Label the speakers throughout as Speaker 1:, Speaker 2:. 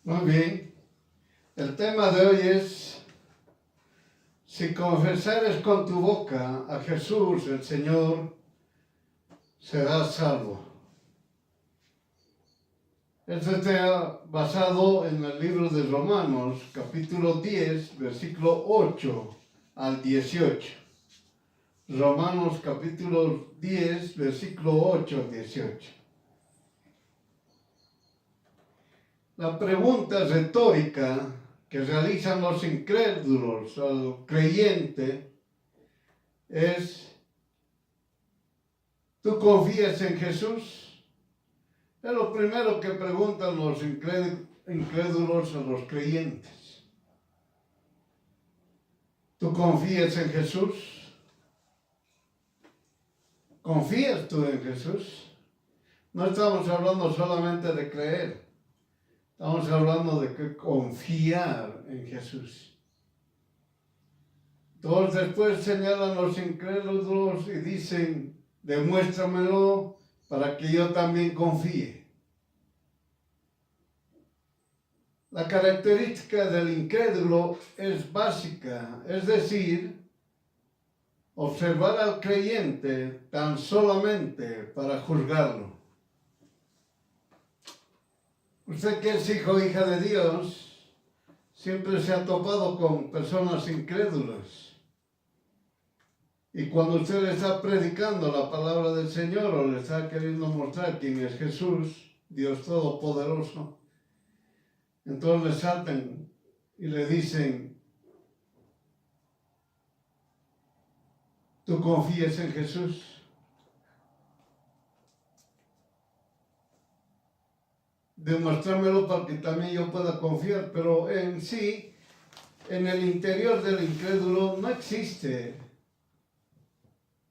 Speaker 1: Muy bien. El tema de hoy es, si confesares con tu boca a Jesús el Señor, serás salvo. Esto está basado en el libro de Romanos, capítulo 10, versículo 8 al 18. Romanos capítulo 10, versículo 8 al 18. La pregunta retórica que realizan los incrédulos al creyente es: ¿tú confías en Jesús? Es lo primero que preguntan los incrédulos a los creyentes. ¿Tú confías en Jesús? ¿Confías tú en Jesús? No estamos hablando solamente de creer. Estamos hablando de que confiar en Jesús. Entonces después señalan los incrédulos y dicen: demuéstramelo para que yo también confíe. La característica del incrédulo es básica, es decir, observar al creyente tan solamente para juzgarlo. Usted que es hijo o hija de Dios, siempre se ha topado con personas incrédulas. Y cuando usted le está predicando la palabra del Señor o le está queriendo mostrar quién es Jesús, Dios Todopoderoso, entonces le saltan y le dicen: ¿tú confías en Jesús? Demuéstramelo para que también yo pueda confiar. Pero en sí, en el interior del incrédulo no existe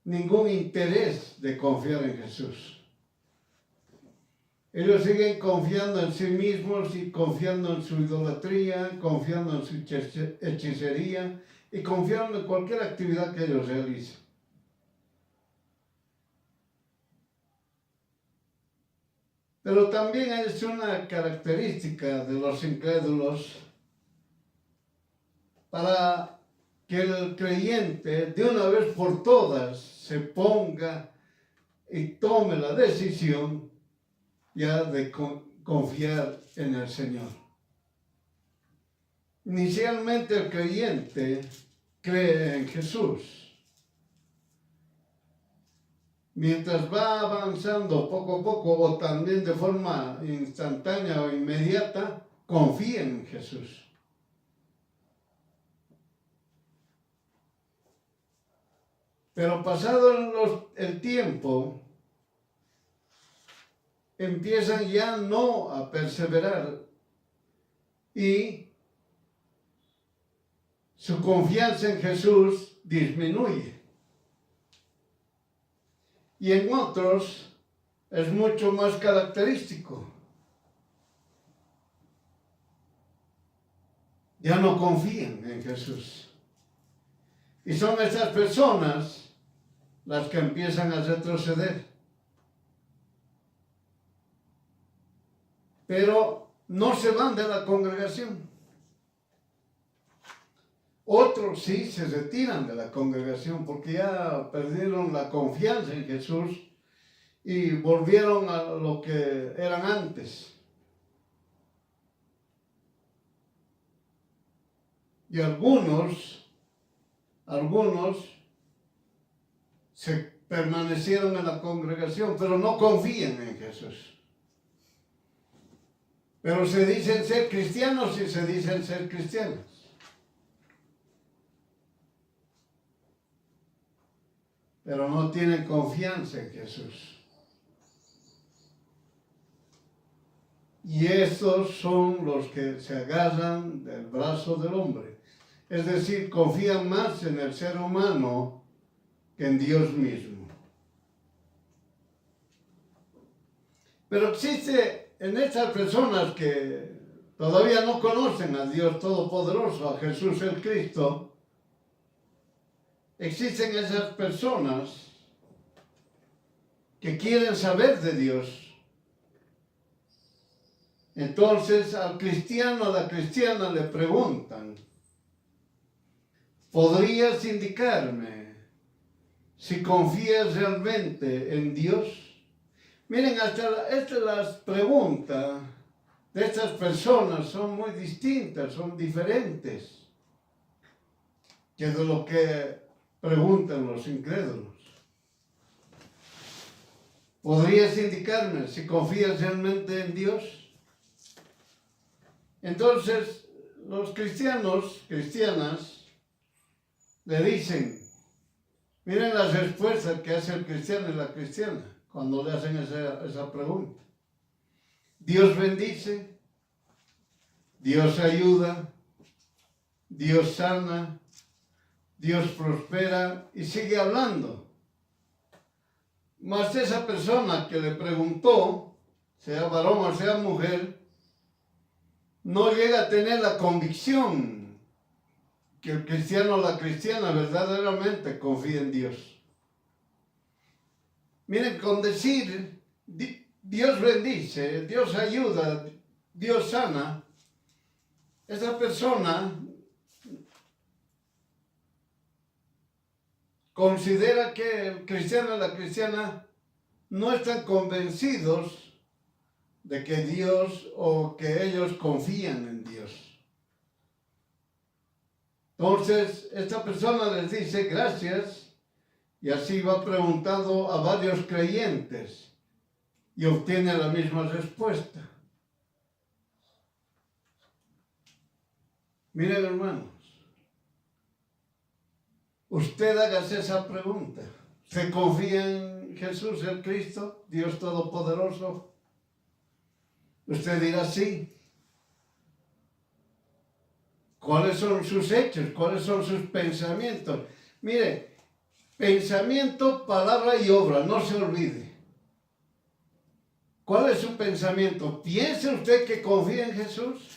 Speaker 1: ningún interés de confiar en Jesús. Ellos siguen confiando en sí mismos y confiando en su idolatría, confiando en su hechicería y confiando en cualquier actividad que ellos realicen. Pero también es una característica de los incrédulos para que el creyente de una vez por todas se ponga y tome la decisión ya de confiar en el Señor. Inicialmente el creyente cree en Jesús. Mientras va avanzando poco a poco o también de forma instantánea o inmediata, confía en Jesús. Pero pasado el tiempo, empiezan ya no a perseverar y su confianza en Jesús disminuye. Y en otros es mucho más característico. Ya no confían en Jesús. Y son esas personas las que empiezan a retroceder. Pero no se van de la congregación. Otros sí se retiran de la congregación porque ya perdieron la confianza en Jesús y volvieron a lo que eran antes. Y algunos se permanecieron en la congregación, pero no confían en Jesús. Pero se dicen ser cristianos y se dicen ser cristianos. Pero no tienen confianza en Jesús. Y estos son los que se agarran del brazo del hombre. Es decir, confían más en el ser humano que en Dios mismo. Pero existe en estas personas que todavía no conocen a Dios Todopoderoso, a Jesús el Cristo, existen esas personas que quieren saber de Dios Entonces al cristiano, a la cristiana le preguntan, ¿podrías indicarme si confías realmente en Dios? Miren, hasta las preguntas de estas personas son muy distintas, son diferentes que de lo que preguntan los incrédulos. ¿Podrías indicarme si confías realmente en Dios? Entonces, los cristianas, le dicen, miren las respuestas que hace el cristiano y la cristiana cuando le hacen esa pregunta. Dios bendice, Dios ayuda, Dios sana, Dios prospera y sigue hablando. Mas esa persona que le preguntó, sea varón o sea mujer, no llega a tener la convicción que el cristiano o la cristiana verdaderamente confía en Dios. Miren, con decir Dios bendice, Dios ayuda, Dios sana, esa persona considera que el cristiano y la cristiana no están convencidos de que Dios o que ellos confían en Dios. Entonces, esta persona les dice gracias y así va preguntando a varios creyentes y obtiene la misma respuesta. Miren, hermanos, usted hágase esa pregunta. ¿Se confía en Jesús el Cristo, Dios Todopoderoso? Usted dirá sí. ¿Cuáles son sus hechos? ¿Cuáles son sus pensamientos? Mire, pensamiento, palabra y obra, no se olvide. ¿Cuál es su pensamiento? ¿Piensa usted que confía en Jesús?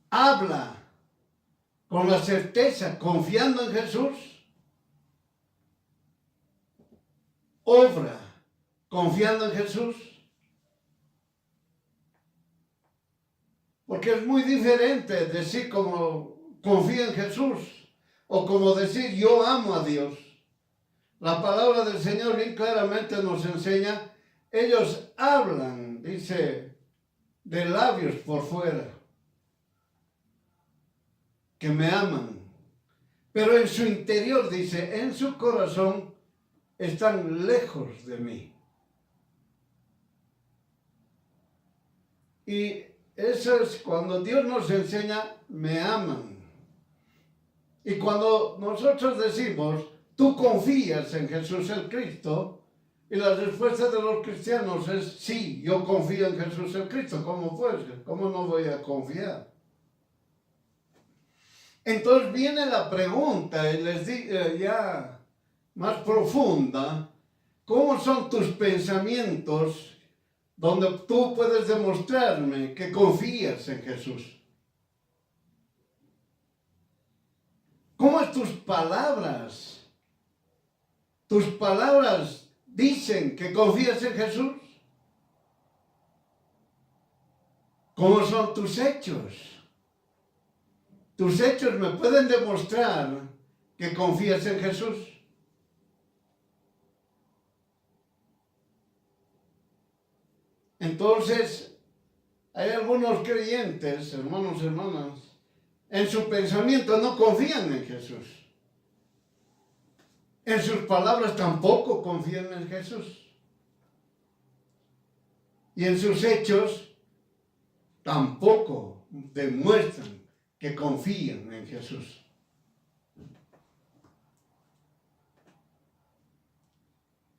Speaker 1: ¿Habla con la certeza, confiando en Jesús? ¿Obra confiando en Jesús? Porque es muy diferente decir como confía en Jesús o como decir yo amo a Dios. La palabra del Señor bien claramente nos enseña, ellos hablan, dice, de labios por fuera, que me aman. Pero en su interior, dice, en su corazón están lejos de mí. Y eso es cuando Dios nos enseña, me aman. Y cuando nosotros decimos, tú confías en Jesús el Cristo, y la respuesta de los cristianos es, sí, yo confío en Jesús el Cristo. ¿Cómo pues? ¿Cómo no voy a confiar? Entonces viene la pregunta, y les digo ya más profunda, ¿cómo son tus pensamientos donde tú puedes demostrarme que confías en Jesús? ¿Cómo es tus palabras? ¿Tus palabras dicen que confías en Jesús? ¿Cómo son tus hechos? Tus hechos me pueden demostrar que confías en Jesús. Entonces, hay algunos creyentes, hermanos y hermanas, en su pensamiento no confían en Jesús. En sus palabras tampoco confían en Jesús. Y en sus hechos tampoco demuestran que confían en Jesús.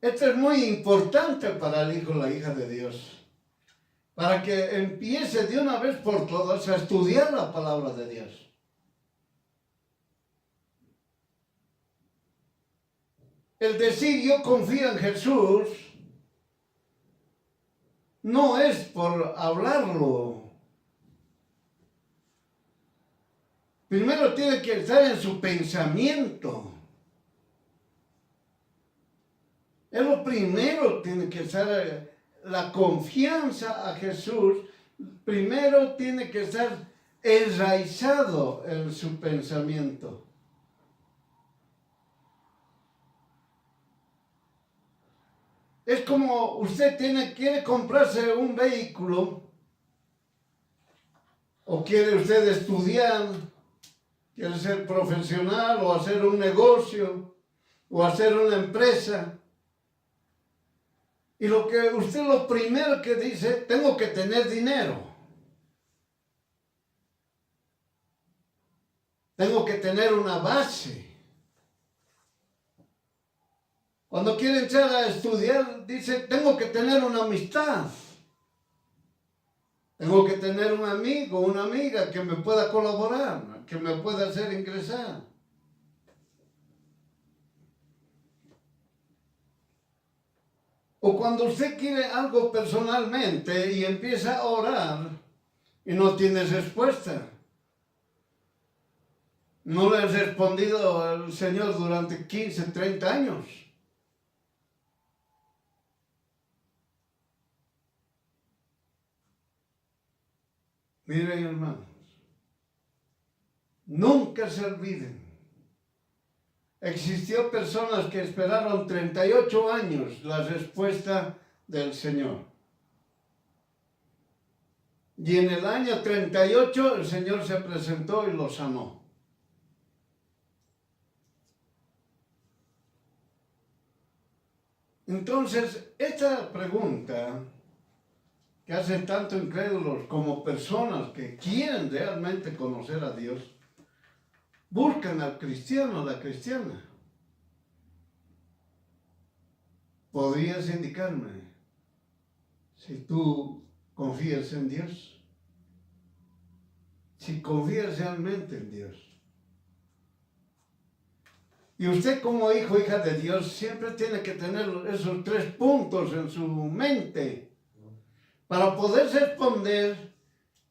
Speaker 1: Esto es muy importante para el hijo o la hija de Dios, para que empiece de una vez por todas a estudiar la palabra de Dios. El decir yo confío en Jesús no es por hablarlo. Primero tiene que estar en su pensamiento. Es lo primero, tiene que estar la confianza a Jesús, primero tiene que estar enraizado en su pensamiento. Es como usted quiere comprarse un vehículo, o quiere usted estudiar, quiere ser profesional, o hacer un negocio, o hacer una empresa. Y lo primero que dice, tengo que tener dinero. Tengo que tener una base. Cuando quiere entrar a estudiar, dice, tengo que tener una amistad. Tengo que tener un amigo, una amiga que me pueda colaborar, que me pueda hacer ingresar. O cuando usted quiere algo personalmente y empieza a orar y no tiene respuesta. No le ha respondido al Señor durante 15, 30 años. Miren, hermanos, nunca se olviden. Existió personas que esperaron 38 años la respuesta del Señor. Y en el año 38 el Señor se presentó y lo sanó. Entonces, esta pregunta que hacen tanto incrédulos como personas que quieren realmente conocer a Dios, buscan al cristiano, a la cristiana. ¿Podrías indicarme si tú confías en Dios? Si confías realmente en Dios. Y usted como hijo, hija de Dios, siempre tiene que tener esos 3 puntos en su mente. Para poder responder,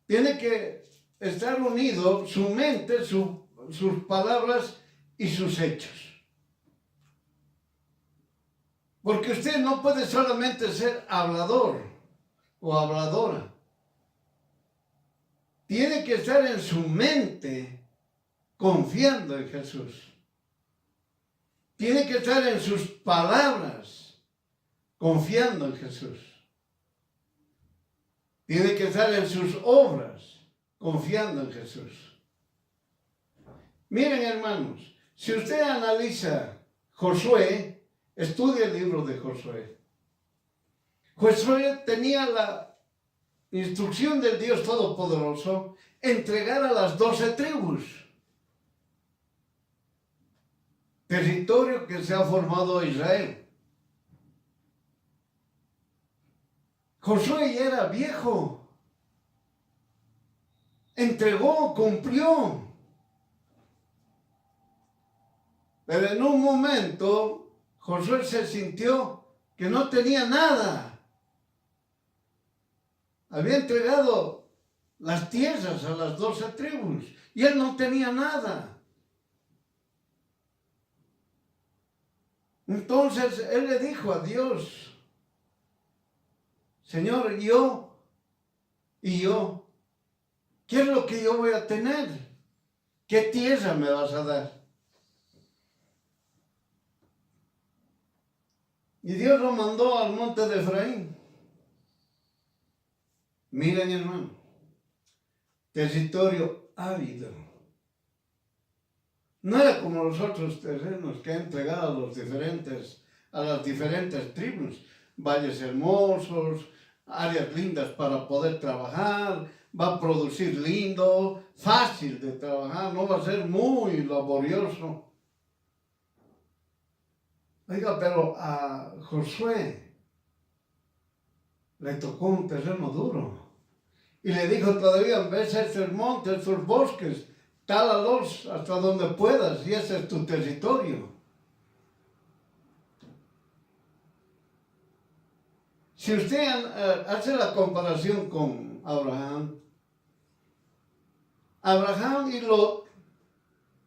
Speaker 1: tiene que estar unido su mente, sus palabras y sus hechos. Porque usted no puede solamente ser hablador o habladora. Tiene que estar en su mente confiando en Jesús. Tiene que estar en sus palabras confiando en Jesús. Tiene que estar en sus obras confiando en Jesús. Miren, hermanos, si usted analiza Josué, estudia el libro de Josué. Josué tenía la instrucción del Dios Todopoderoso entregar a las 12 tribus. Territorio que se ha formado Israel. Josué ya era viejo. Entregó, cumplió. Pero en un momento, Josué se sintió que no tenía nada. Había entregado las tierras a las 12 tribus y él no tenía nada. Entonces él le dijo a Dios, Señor, yo, ¿qué es lo que yo voy a tener? ¿Qué tierra me vas a dar? Y Dios lo mandó al monte de Efraín. Miren, hermano, territorio árido. No era como los otros terrenos que ha entregado a las diferentes tribus. Valles hermosos, áreas lindas para poder trabajar, va a producir lindo, fácil de trabajar, no va a ser muy laborioso. Oiga, pero a Josué le tocó un terreno duro. Y le dijo todavía, ves estos montes, estos bosques, tálalos hasta donde puedas y ese es tu territorio. Si usted hace la comparación con Abraham y Lot,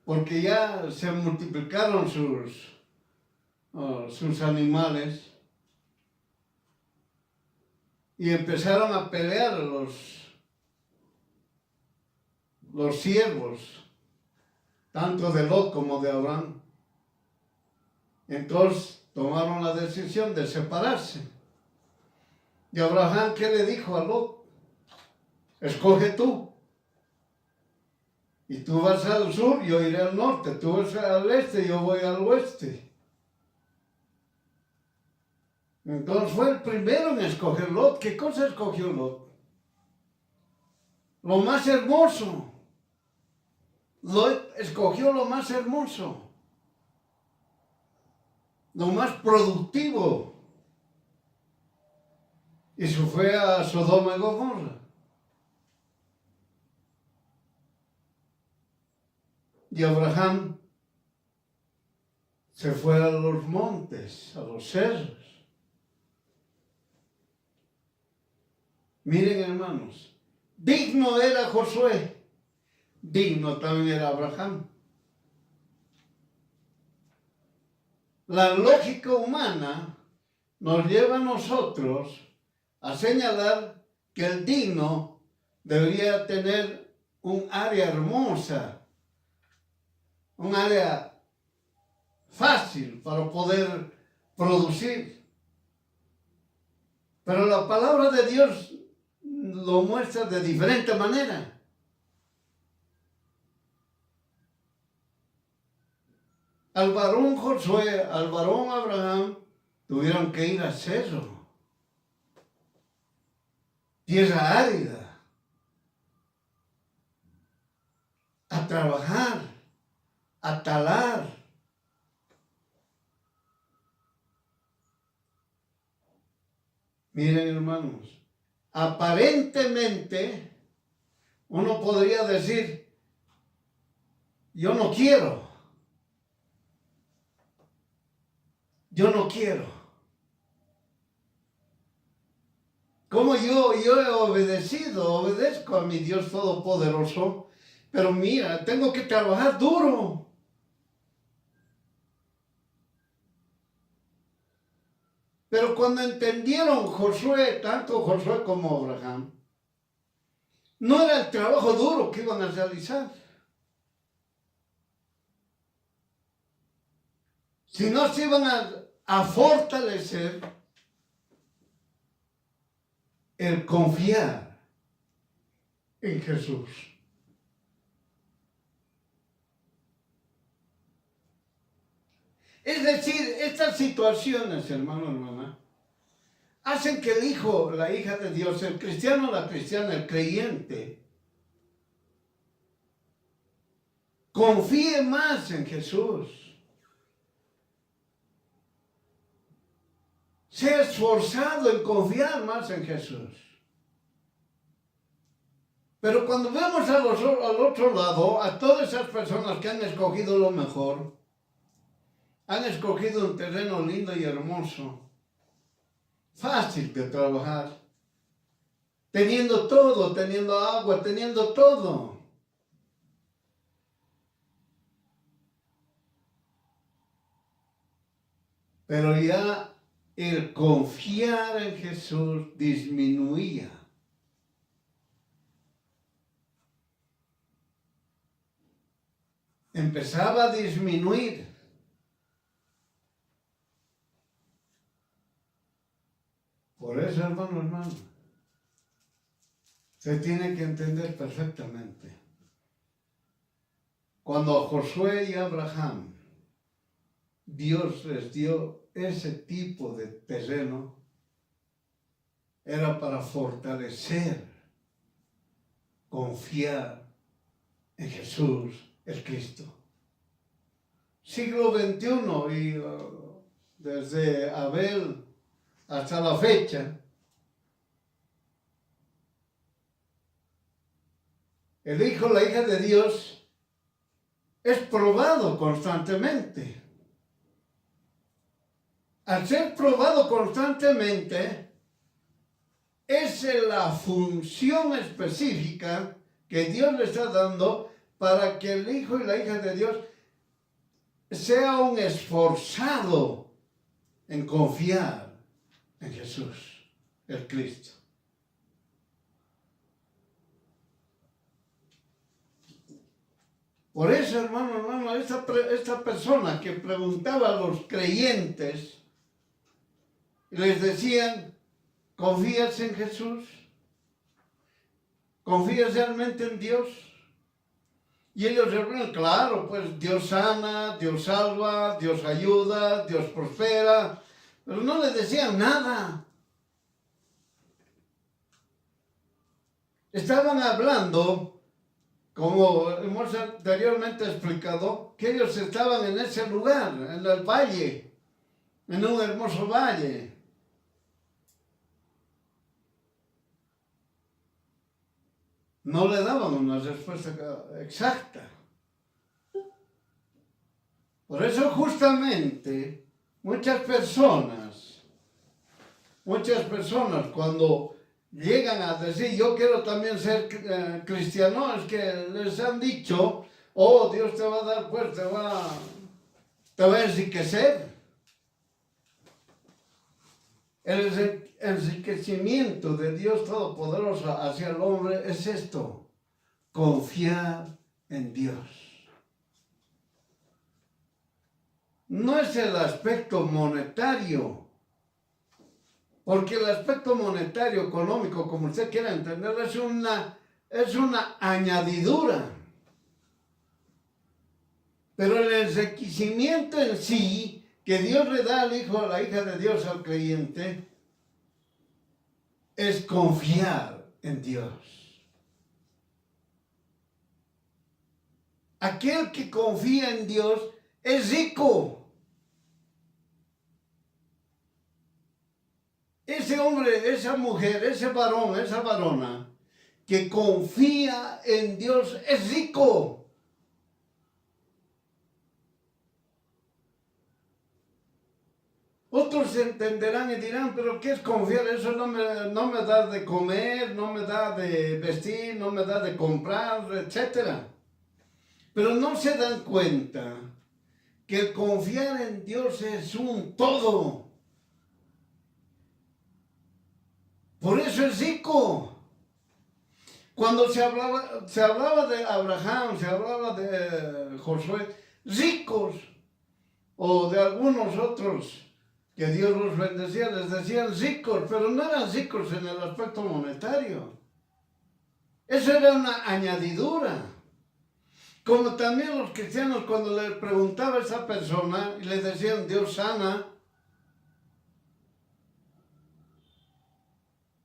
Speaker 1: porque ya se multiplicaron sus animales, y empezaron a pelear los siervos, tanto de Lot como de Abraham. Entonces tomaron la decisión de separarse. Y Abraham, ¿qué le dijo a Lot? Escoge tú. Y tú vas al sur, yo iré al norte. Tú vas al este, yo voy al oeste. Entonces fue el primero en escoger Lot. ¿Qué cosa escogió Lot? Lo más hermoso. Lot escogió lo más hermoso. Lo más productivo. Y se fue a Sodoma y Gomorra. Y Abraham se fue a los montes, a los cerros. Miren, hermanos, digno era Josué, digno también era Abraham. La lógica humana nos lleva a nosotros a señalar que el digno debería tener un área hermosa, un área fácil para poder producir. Pero la palabra de Dios lo muestra de diferente manera. Al varón Josué, al varón Abraham, tuvieron que ir a cerro, tierra árida, a trabajar, a talar. Miren, hermanos, aparentemente uno podría decir, yo no quiero. Yo no quiero. Como yo he obedezco a mi Dios Todopoderoso, pero mira, tengo que trabajar duro. Pero cuando entendieron Josué, tanto Josué como Abraham, no era el trabajo duro que iban a realizar, sino se iban a fortalecer el confiar en Jesús. Es decir, estas situaciones, hermano, hermana, hacen que el hijo, la hija de Dios, el cristiano, la cristiana, el creyente, confíe más en Jesús. Sea esforzado en confiar más en Jesús. Pero cuando vemos al otro lado, a todas esas personas que han escogido lo mejor, han escogido un terreno lindo y hermoso, fácil de trabajar, teniendo todo, teniendo agua, teniendo todo. Pero ya el confiar en Jesús disminuía. Empezaba a disminuir. Por eso, hermano, se tiene que entender perfectamente. Cuando a Josué y a Abraham Dios les dio ese tipo de terreno, era para fortalecer, confiar en Jesús, el Cristo. Siglo XXI y desde Abel hasta la fecha, el hijo, la hija de Dios es probado constantemente. Al ser probado constantemente, es la función específica que Dios le está dando para que el hijo y la hija de Dios sea un esforzado en confiar en Jesús, el Cristo. Por eso, hermano, esta persona que preguntaba a los creyentes, les decían, ¿confías en Jesús? ¿Confías realmente en Dios? Y ellos respondían, claro, pues Dios sana, Dios salva, Dios ayuda, Dios prospera, pero no les decían nada. Estaban hablando, como hemos anteriormente explicado, que ellos estaban en ese lugar, en el valle, en un hermoso valle. No le daban una respuesta exacta. Por eso justamente muchas personas cuando llegan a decir, yo quiero también ser cristiano, es que les han dicho, oh, Dios te va a dar, pues te va a enriquecer. El enriquecimiento de Dios Todopoderoso hacia el hombre es esto, confiar en Dios. No es el aspecto monetario, porque el aspecto monetario, económico, como usted quiera entender, es una añadidura. Pero el enriquecimiento en sí, que Dios le da al hijo, a la hija de Dios, al creyente, es confiar en Dios. Aquel que confía en Dios es rico. Ese hombre, esa mujer, ese varón, esa varona que confía en Dios es rico. Otros entenderán y dirán, pero ¿qué es confiar? Eso no me da de comer, no me da de vestir, no me da de comprar, etc. Pero no se dan cuenta que el confiar en Dios es un todo. Por eso es rico. Cuando se hablaba de Abraham, se hablaba de Josué, ricos, o de algunos otros que Dios los bendecía, les decían ricos, pero no eran ricos en el aspecto monetario. Eso era una añadidura. Como también los cristianos, cuando le preguntaba a esa persona y le decían Dios sana,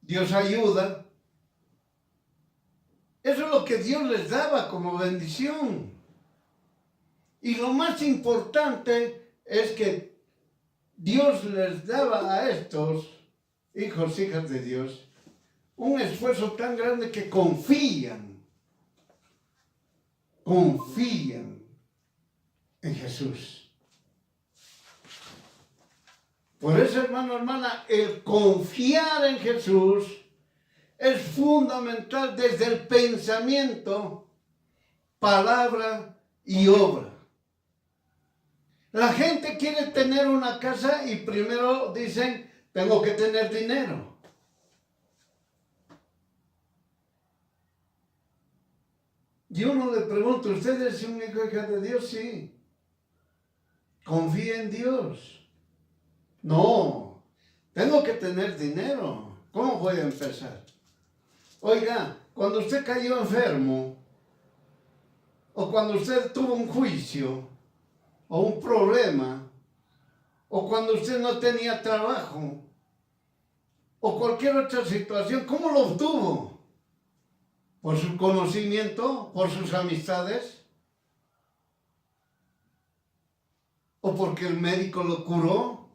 Speaker 1: Dios ayuda, eso es lo que Dios les daba como bendición. Y lo más importante es que Dios les daba a estos hijos, hijas de Dios, un esfuerzo tan grande que confían en Jesús. Por eso, hermano, hermana, el confiar en Jesús es fundamental desde el pensamiento, palabra y obra. La gente quiere tener una casa y primero dicen, tengo que tener dinero. Y uno le pregunta, ¿usted es un hijo hija de Dios? Sí. ¿Confía en Dios? No. Tengo que tener dinero. ¿Cómo voy a empezar? Oiga, cuando usted cayó enfermo, o cuando usted tuvo un juicio, o un problema, o cuando usted no tenía trabajo, o cualquier otra situación, ¿cómo lo obtuvo? ¿Por su conocimiento? ¿Por sus amistades? ¿O porque el médico lo curó?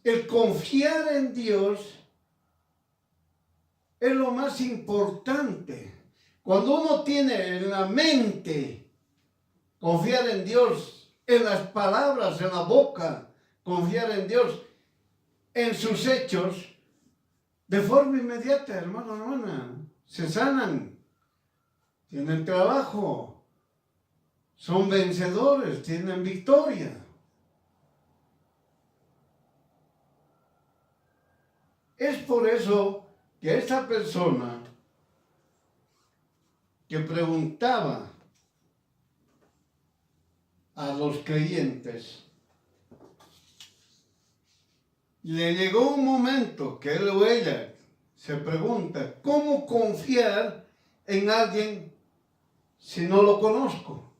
Speaker 1: El confiar en Dios es lo más importante. Cuando uno tiene en la mente confiar en Dios, en las palabras, en la boca, confiar en Dios, en sus hechos, de forma inmediata, hermano, hermana, se sanan, tienen trabajo, son vencedores, tienen victoria. Es por eso que esta persona que preguntaba a los creyentes, le llegó un momento que él o ella se pregunta, ¿cómo confiar en alguien si no lo conozco?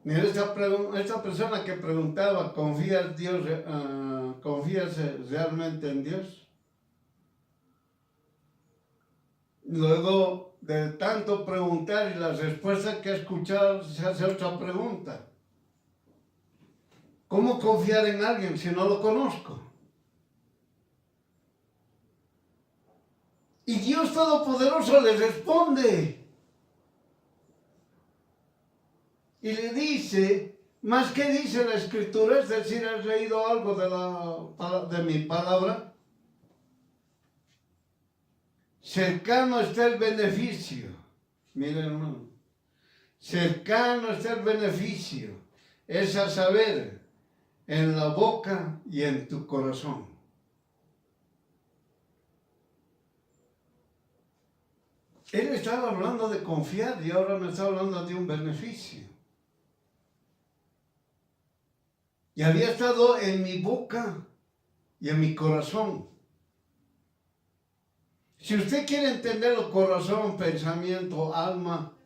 Speaker 1: Mira, esta persona que preguntaba, ¿confías realmente en Dios? Luego de tanto preguntar y las respuestas que ha escuchado, se hace otra pregunta. ¿Cómo confiar en alguien si no lo conozco? Y Dios Todopoderoso le responde. Y le dice, ¿más qué dice la Escritura? Es decir, ¿has leído algo de mi palabra? Cercano está el beneficio. Miren, hermano. Cercano está el beneficio. Es a saber, en la boca y en tu corazón. Él estaba hablando de confiar y ahora me está hablando de un beneficio. Y había estado en mi boca y en mi corazón. Si usted quiere entender el corazón, pensamiento, alma,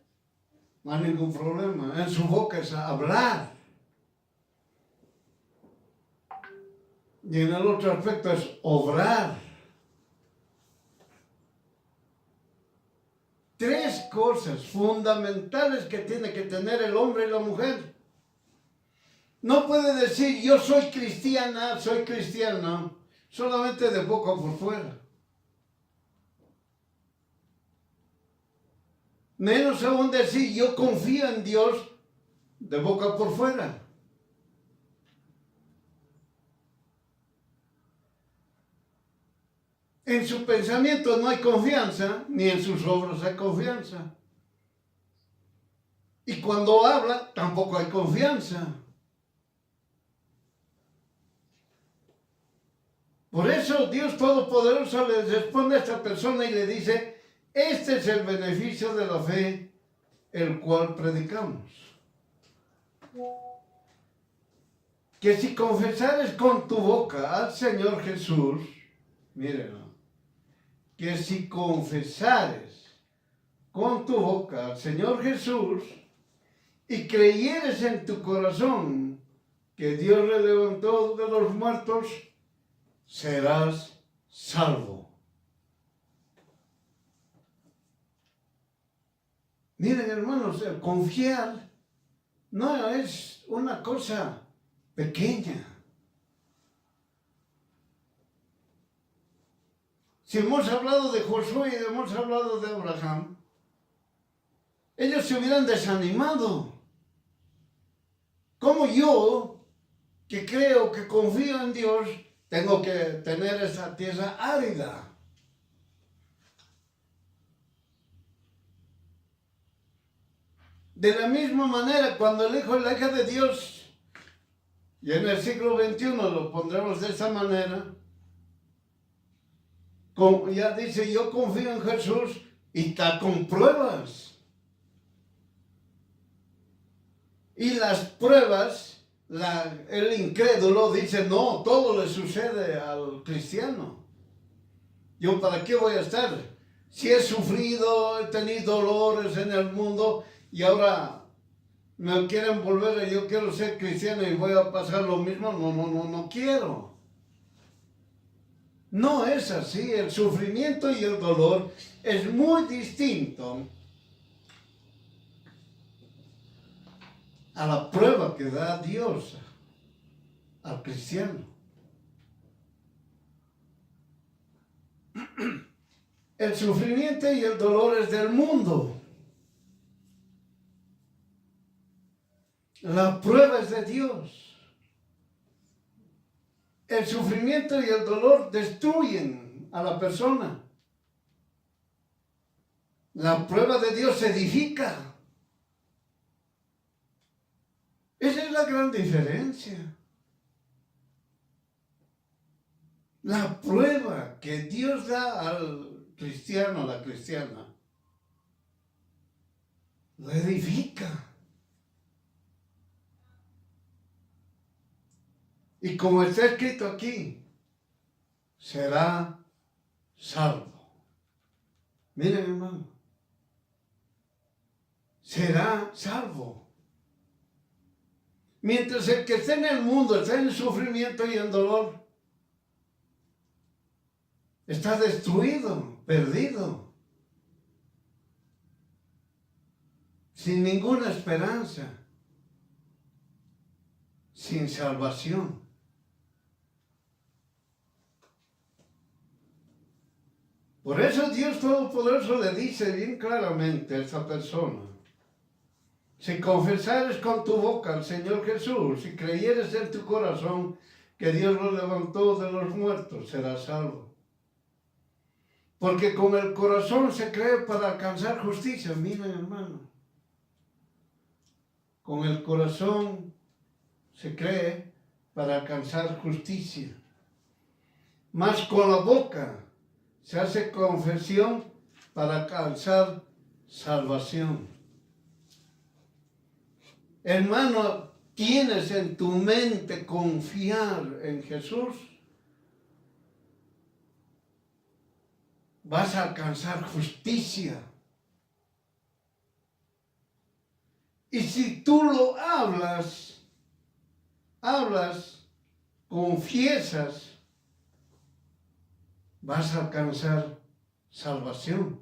Speaker 1: no hay ningún problema. En su boca es hablar. Y en el otro aspecto es obrar. Tres cosas fundamentales que tiene que tener el hombre y la mujer. No puede decir, yo soy cristiana, soy cristiano, solamente de boca por fuera. Menos aún decir, yo confío en Dios, de boca por fuera. En su pensamiento no hay confianza, ni en sus obras hay confianza. Y cuando habla, tampoco hay confianza. Por eso Dios Todopoderoso le responde a esta persona y le dice, este es el beneficio de la fe, el cual predicamos. Que si confesares con tu boca al Señor Jesús, mírenlo, que si confesares con tu boca al Señor Jesús y creyeres en tu corazón que Dios le levantó de los muertos, serás salvo. Miren, hermanos, el confiar no es una cosa pequeña. Si hemos hablado de Josué y hemos hablado de Abraham, ellos se hubieran desanimado. Como yo, que creo, que confío en Dios, tengo que tener esa tierra árida? De la misma manera, cuando el Hijo y la hija de Dios, y en el siglo XXI lo pondremos de esa manera, ya dice, yo confío en Jesús y está con pruebas. Y las pruebas, el incrédulo dice, no, todo le sucede al cristiano. ¿Yo para qué voy a estar? Si he sufrido, he tenido dolores en el mundo y ahora me quieren volver, yo quiero ser cristiano y voy a pasar lo mismo, no quiero. No es así, el sufrimiento y el dolor es muy distinto a la prueba que da Dios al cristiano. El sufrimiento y el dolor es del mundo. La prueba es de Dios. El sufrimiento y el dolor destruyen a la persona. La prueba de Dios edifica. Esa es la gran diferencia. La prueba que Dios da al cristiano, la cristiana, lo edifica. Y como está escrito aquí, será salvo. Miren, hermano, será salvo. Mientras el que está en el mundo está en sufrimiento y en dolor, está destruido, perdido, sin ninguna esperanza, sin salvación. Por eso Dios Todopoderoso le dice bien claramente a esta persona: si confesares con tu boca al Señor Jesús, si creyeres en tu corazón que Dios lo levantó de los muertos, serás salvo. Porque con el corazón se cree para alcanzar justicia. Miren, hermano, con el corazón se cree para alcanzar justicia. Mas con la boca se hace confesión para alcanzar salvación. Hermano, ¿tienes en tu mente confiar en Jesús? Vas a alcanzar justicia. Y si tú lo hablas, confiesas, vas a alcanzar salvación.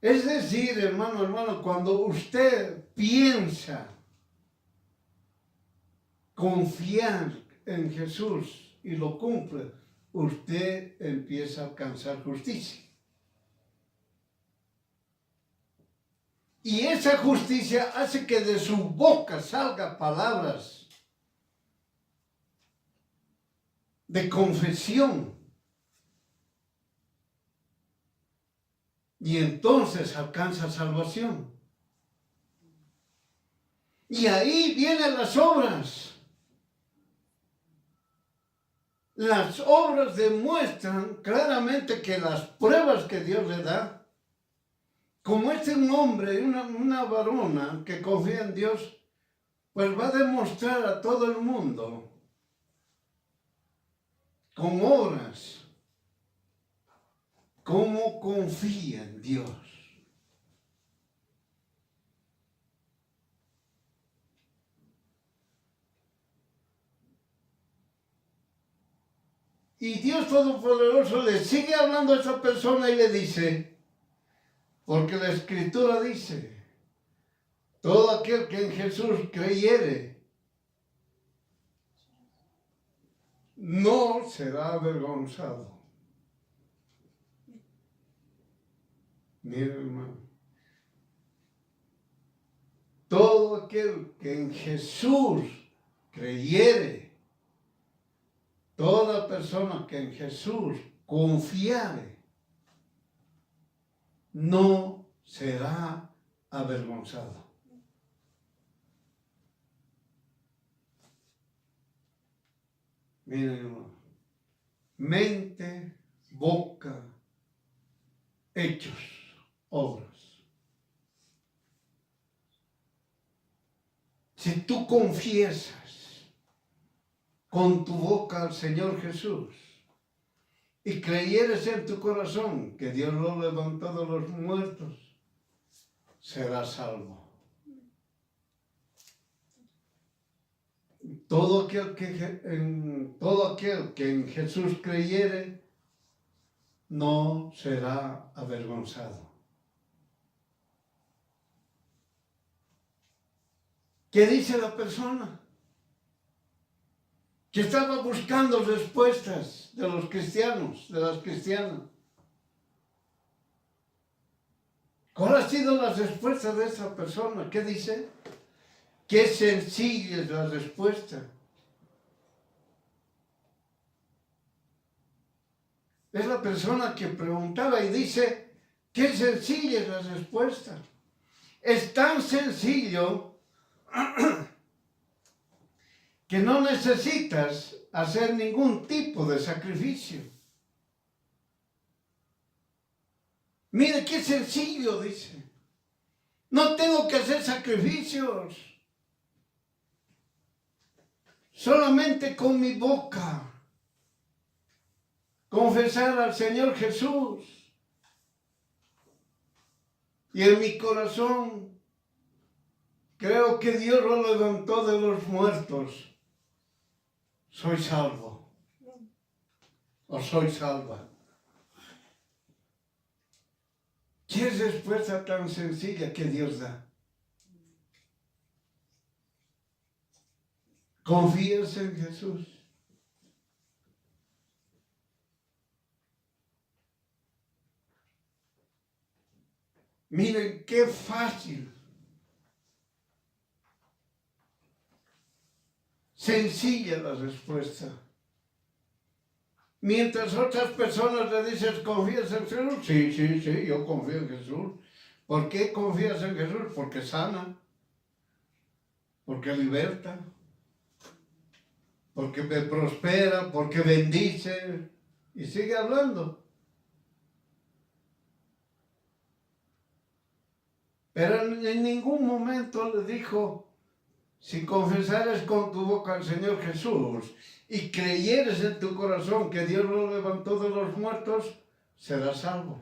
Speaker 1: Es decir, hermano, cuando usted piensa confiar en Jesús y lo cumple, usted empieza a alcanzar justicia. Y esa justicia hace que de su boca salgan palabras de confesión. Y entonces alcanza salvación. Y ahí vienen las obras. Las obras demuestran claramente que las pruebas que Dios le da, como es un hombre, una varona que confía en Dios, pues va a demostrar a todo el mundo con obras cómo confía en Dios. Y Dios Todopoderoso le sigue hablando a esa persona y le dice, porque la Escritura dice, todo aquel que en Jesús creyere, no será avergonzado. Mira, hermano, todo aquel que en Jesús creyere, toda persona que en Jesús confiare, no será avergonzado. Miren, hermano, mente, boca, hechos, obras. Si tú confiesas con tu boca al Señor Jesús y creyeres en tu corazón que Dios lo levantó de los muertos, serás salvo. Todo aquel que en Jesús creyere no será avergonzado. ¿Qué dice la persona que estaba buscando respuestas de los cristianos, de las cristianas? ¿Cuál ha sido la respuesta de esa persona? ¿Qué dice? Qué sencilla es la respuesta. Es la persona que preguntaba y dice, qué sencilla es la respuesta. Es tan sencillo que no necesitas hacer ningún tipo de sacrificio. Mire qué sencillo, dice. No tengo que hacer sacrificios. Solamente con mi boca confesar al Señor Jesús. Y en mi corazón creo que Dios lo levantó de los muertos. Soy salvo. O soy salva. ¿Qué respuesta tan sencilla que Dios da? ¿Confías en Jesús? Miren qué fácil. Sencilla la respuesta. Mientras otras personas le dicen, ¿confías en Jesús? Sí, yo confío en Jesús. ¿Por qué confías en Jesús? Porque sana, porque liberta, porque me prospera, porque bendice. Y sigue hablando. Pero en ningún momento le dijo, si confesares con tu boca al Señor Jesús y creyeres en tu corazón que Dios lo levantó de los muertos, serás salvo.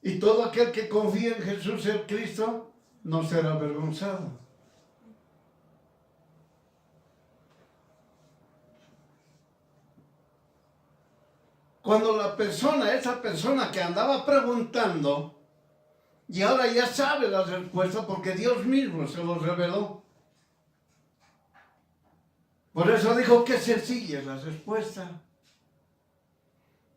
Speaker 1: Y todo aquel que confía en Jesús el Cristo no será avergonzado. Cuando esa persona que andaba preguntando, y ahora ya sabe la respuesta porque Dios mismo se lo reveló. Por eso dijo que sencilla es la respuesta.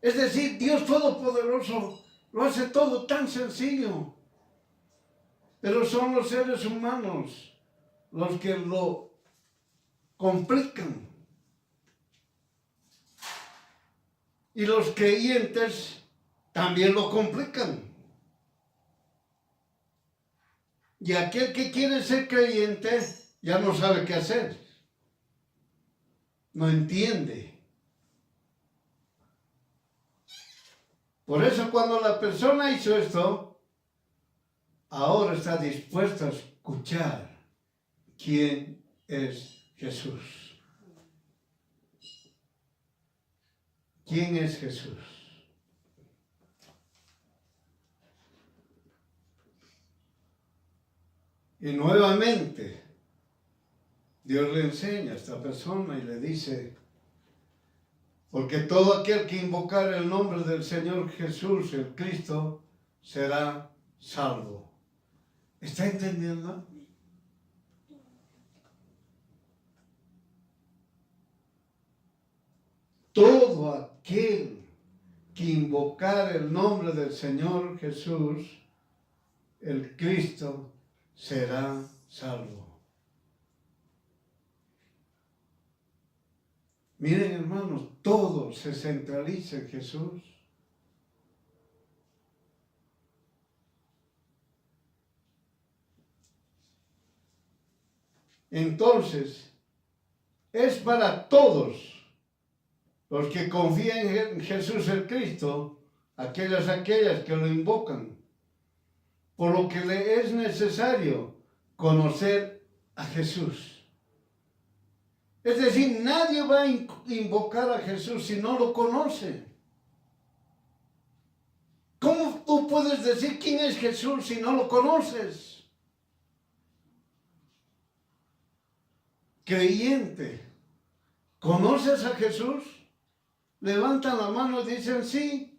Speaker 1: Es decir, Dios Todopoderoso lo hace todo tan sencillo. Pero son los seres humanos los que lo complican. Y los creyentes también lo complican. Y aquel que quiere ser creyente ya no sabe qué hacer. No entiende. Por eso cuando la persona hizo esto, ahora está dispuesta a escuchar quién es Jesús. ¿Quién es Jesús? Y nuevamente, Dios le enseña a esta persona y le dice, porque todo aquel que invocar el nombre del Señor Jesús, el Cristo, será salvo. ¿Está entendiendo? Todo aquel que invocar el nombre del Señor Jesús, el Cristo, será salvo. Miren, hermanos, todo se centraliza en Jesús. Entonces, es para todos los que confían en Jesús el Cristo, aquellas que lo invocan, por lo que le es necesario conocer a Jesús. Es decir, nadie va a invocar a Jesús si no lo conoce. ¿Cómo tú puedes decir quién es Jesús si no lo conoces? Creyente, ¿conoces a Jesús? Levantan la mano y dicen sí.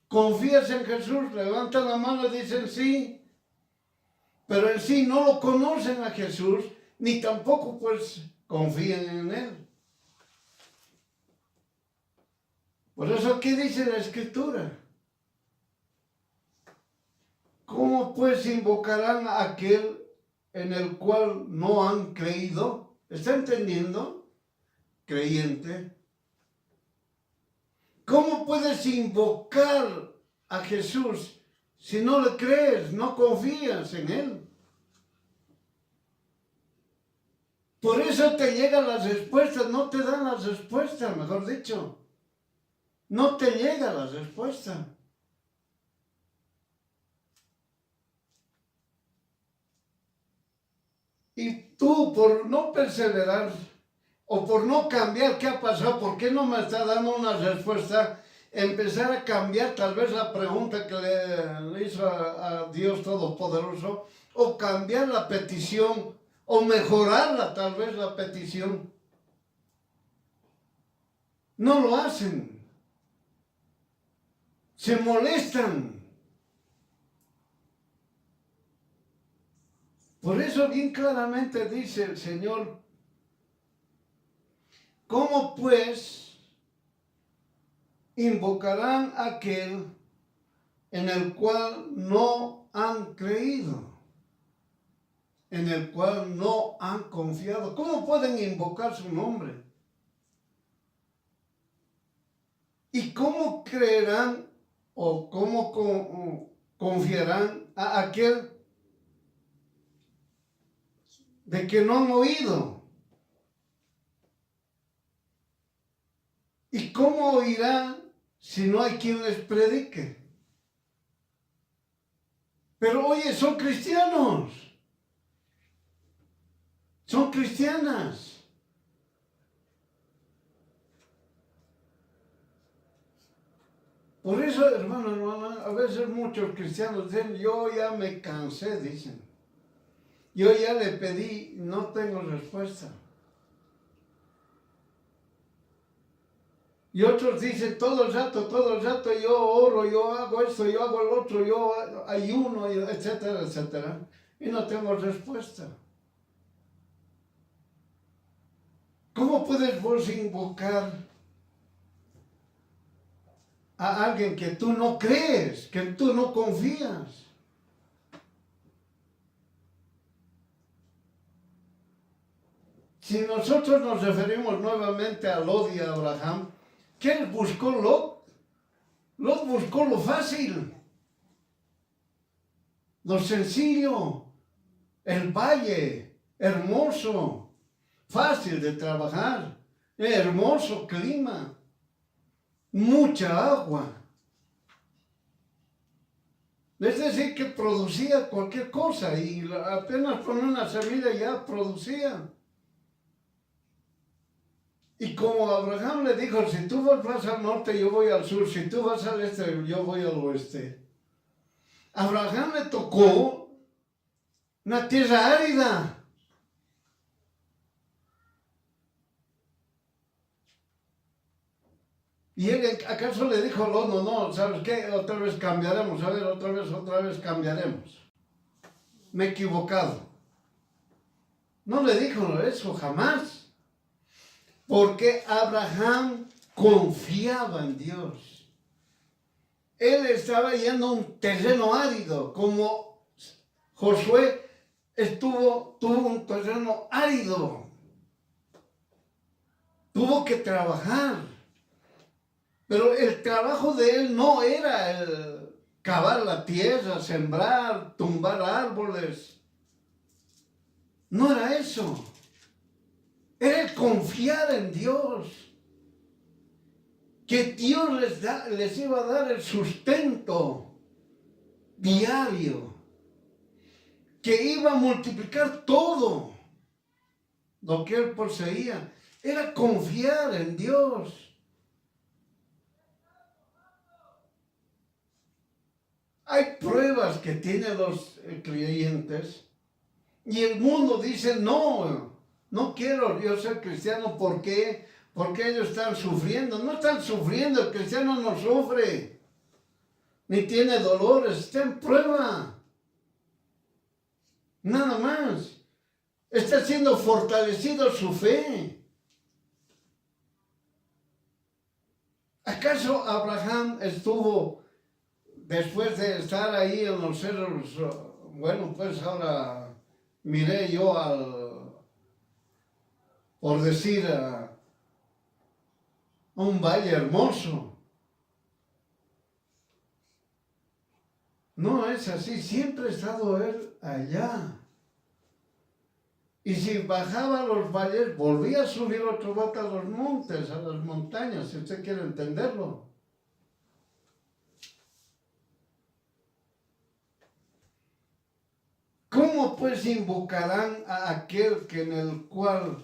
Speaker 1: ¿Confías en Jesús? Levantan la mano y dicen sí. Pero en sí no lo conocen a Jesús, ni tampoco pues confían en Él. Por eso, ¿qué dice la Escritura? ¿Cómo pues invocarán a aquel en el cual no han creído? ¿Está entendiendo? Creyente. ¿Cómo puedes invocar a Jesús si no le crees, no confías en Él? Por eso te llegan las respuestas, no te dan las respuestas, mejor dicho. No te llegan las respuestas. Y tú, por no perseverar o por no cambiar, ¿qué ha pasado? ¿Por qué no me está dando una respuesta? Empezar a cambiar tal vez la pregunta que le hizo a Dios Todopoderoso, o cambiar la petición, o mejorarla tal vez la petición. No lo hacen. Se molestan. Por eso bien claramente dice el Señor: ¿cómo pues invocarán a aquel en el cual no han creído? En el cual no han confiado. ¿Cómo pueden invocar su nombre? ¿Y cómo creerán o cómo confiarán a aquel de que no han oído? ¿Y cómo oirán si no hay quien les predique? Pero oye, son cristianos, son cristianas. Por eso, hermano, a veces muchos cristianos dicen: yo ya me cansé, dicen. Yo ya le pedí, no tengo respuesta. Y otros dicen todo el rato, yo oro, yo hago esto, yo hago el otro, yo ayuno, etcétera, etcétera. Y no tengo respuesta. ¿Cómo puedes vos invocar a alguien que tú no crees, que tú no confías? Si nosotros nos referimos nuevamente a Lot y a Abraham, ¿qué buscó Lot? Lot buscó lo fácil, lo sencillo, el valle, hermoso, fácil de trabajar, hermoso clima, mucha agua. Es decir, que producía cualquier cosa y apenas ponía una semilla ya producía. Y como Abraham le dijo: si tú vas al norte, yo voy al sur; si tú vas al este, yo voy al oeste. Abraham le tocó una tierra árida. Y él, ¿acaso le dijo: no, ¿sabes qué? Otra vez cambiaremos, a ver, otra vez cambiaremos. Me he equivocado. No le dijo eso jamás. Porque Abraham confiaba en Dios. Él estaba yendo a un terreno árido, como Josué tuvo un terreno árido. Tuvo que trabajar. Pero el trabajo de él no era el cavar la tierra, sembrar, tumbar árboles. No era eso. Era el confiar en Dios. Que Dios les iba a dar el sustento diario. Que iba a multiplicar todo lo que él poseía. Era confiar en Dios. Hay pruebas que tienen los creyentes y el mundo dice: no quiero yo ser cristiano. ¿Por qué? Porque ellos están sufriendo. No están sufriendo, el cristiano no sufre, ni tiene dolores, está en prueba. Nada más. Está siendo fortalecido su fe. ¿Acaso Abraham estuvo, después de estar ahí en los cerros, bueno, pues ahora miré yo por decir, a un valle hermoso? No es así, siempre ha estado él allá. Y si bajaba a los valles, volvía a subir otro vato a los montes, a las montañas, si usted quiere entenderlo. ¿Cómo pues invocarán a aquel que en el cual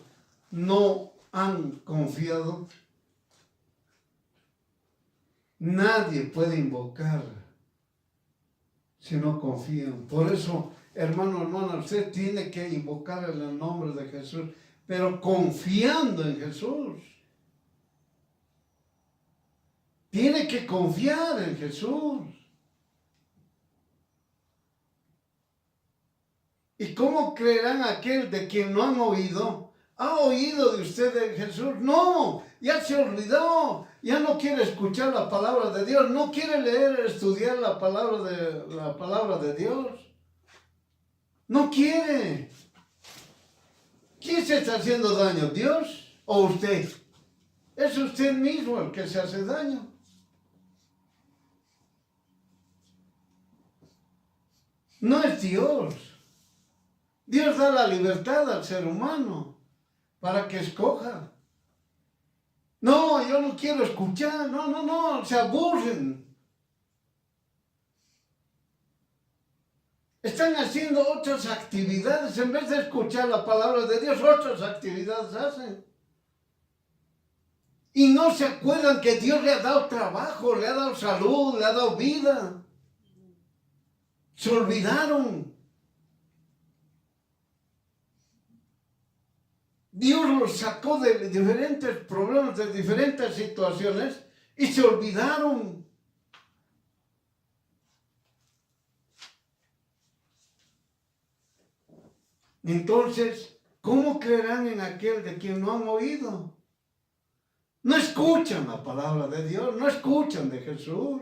Speaker 1: no han confiado? Nadie puede invocar si no confían. Por eso, hermano, hermana, usted tiene que invocar en el nombre de Jesús, pero confiando en Jesús. Tiene que confiar en Jesús. ¿Y cómo creerán aquel de quien no han oído? ¿Ha oído de usted de Jesús? No, ya se olvidó, ya no quiere escuchar la palabra de Dios, no quiere leer, estudiar la palabra de Dios. No quiere. ¿Quién se está haciendo daño? ¿Dios o usted? Es usted mismo el que se hace daño. No es Dios. Dios da la libertad al ser humano para que escoja. No, yo no quiero escuchar. No, se aburren. Están haciendo otras actividades. En vez de escuchar la palabra de Dios, otras actividades hacen. Y no se acuerdan que Dios le ha dado trabajo, le ha dado salud, le ha dado vida. Se olvidaron. Dios los sacó de diferentes problemas, de diferentes situaciones y se olvidaron. Entonces, ¿cómo creerán en aquel de quien no han oído? No escuchan la palabra de Dios, no escuchan de Jesús.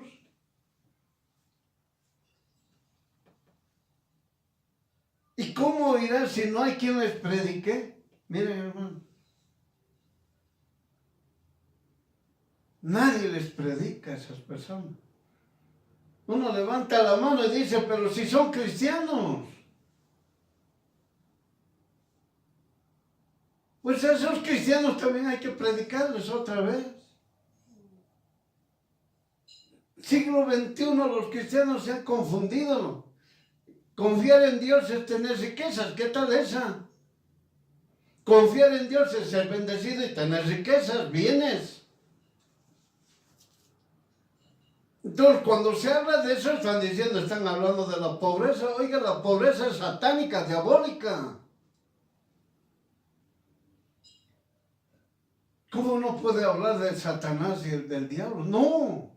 Speaker 1: ¿Y cómo oirán si no hay quien les predique? Miren, hermano, nadie les predica a esas personas. Uno levanta la mano y dice, pero si son cristianos. Pues a esos cristianos también hay que predicarles otra vez. Siglo XXI los cristianos se han confundido. Confiar en Dios es tener riquezas. ¿Qué tal esa? Confiar en Dios es ser bendecido y tener riquezas, bienes. Entonces, cuando se habla de eso, están hablando de la pobreza. Oiga, la pobreza es satánica, diabólica. ¿Cómo uno puede hablar de Satanás y del diablo? No.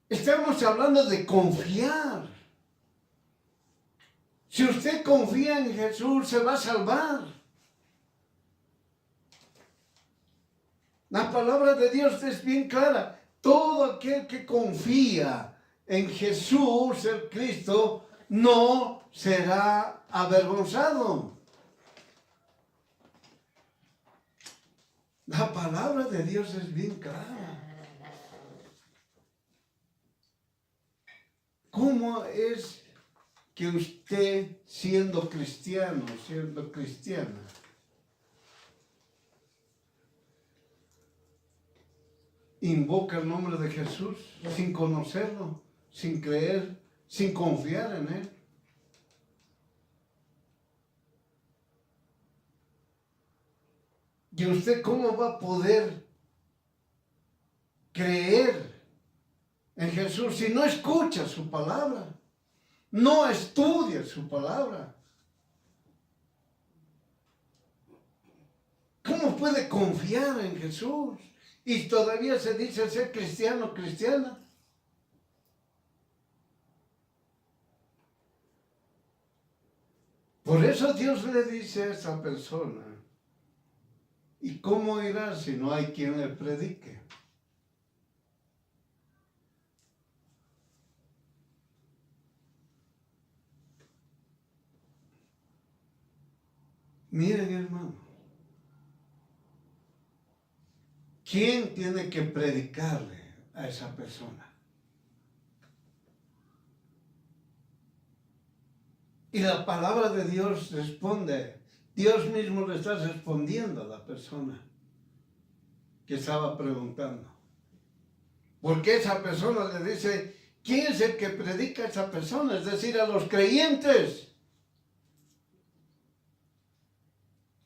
Speaker 1: Estamos hablando de confiar. Si usted confía en Jesús, se va a salvar. La palabra de Dios es bien clara. Todo aquel que confía en Jesús, el Cristo, no será avergonzado. La palabra de Dios es bien clara. ¿Cómo es que usted, siendo cristiano, siendo cristiana, invoca el nombre de Jesús sin conocerlo, sin creer, sin confiar en Él? ¿Y usted cómo va a poder creer en Jesús si no escucha su palabra? No estudia su palabra. ¿Cómo puede confiar en Jesús? Y todavía se dice ser cristiano, cristiana. Por eso Dios le dice a esa persona, ¿y cómo irá si no hay quien le predique? Miren, hermano, ¿quién tiene que predicarle a esa persona? Y la palabra de Dios responde. Dios mismo le está respondiendo a la persona que estaba preguntando. Porque esa persona le dice, ¿quién es el que predica a esa persona? Es decir, a los creyentes.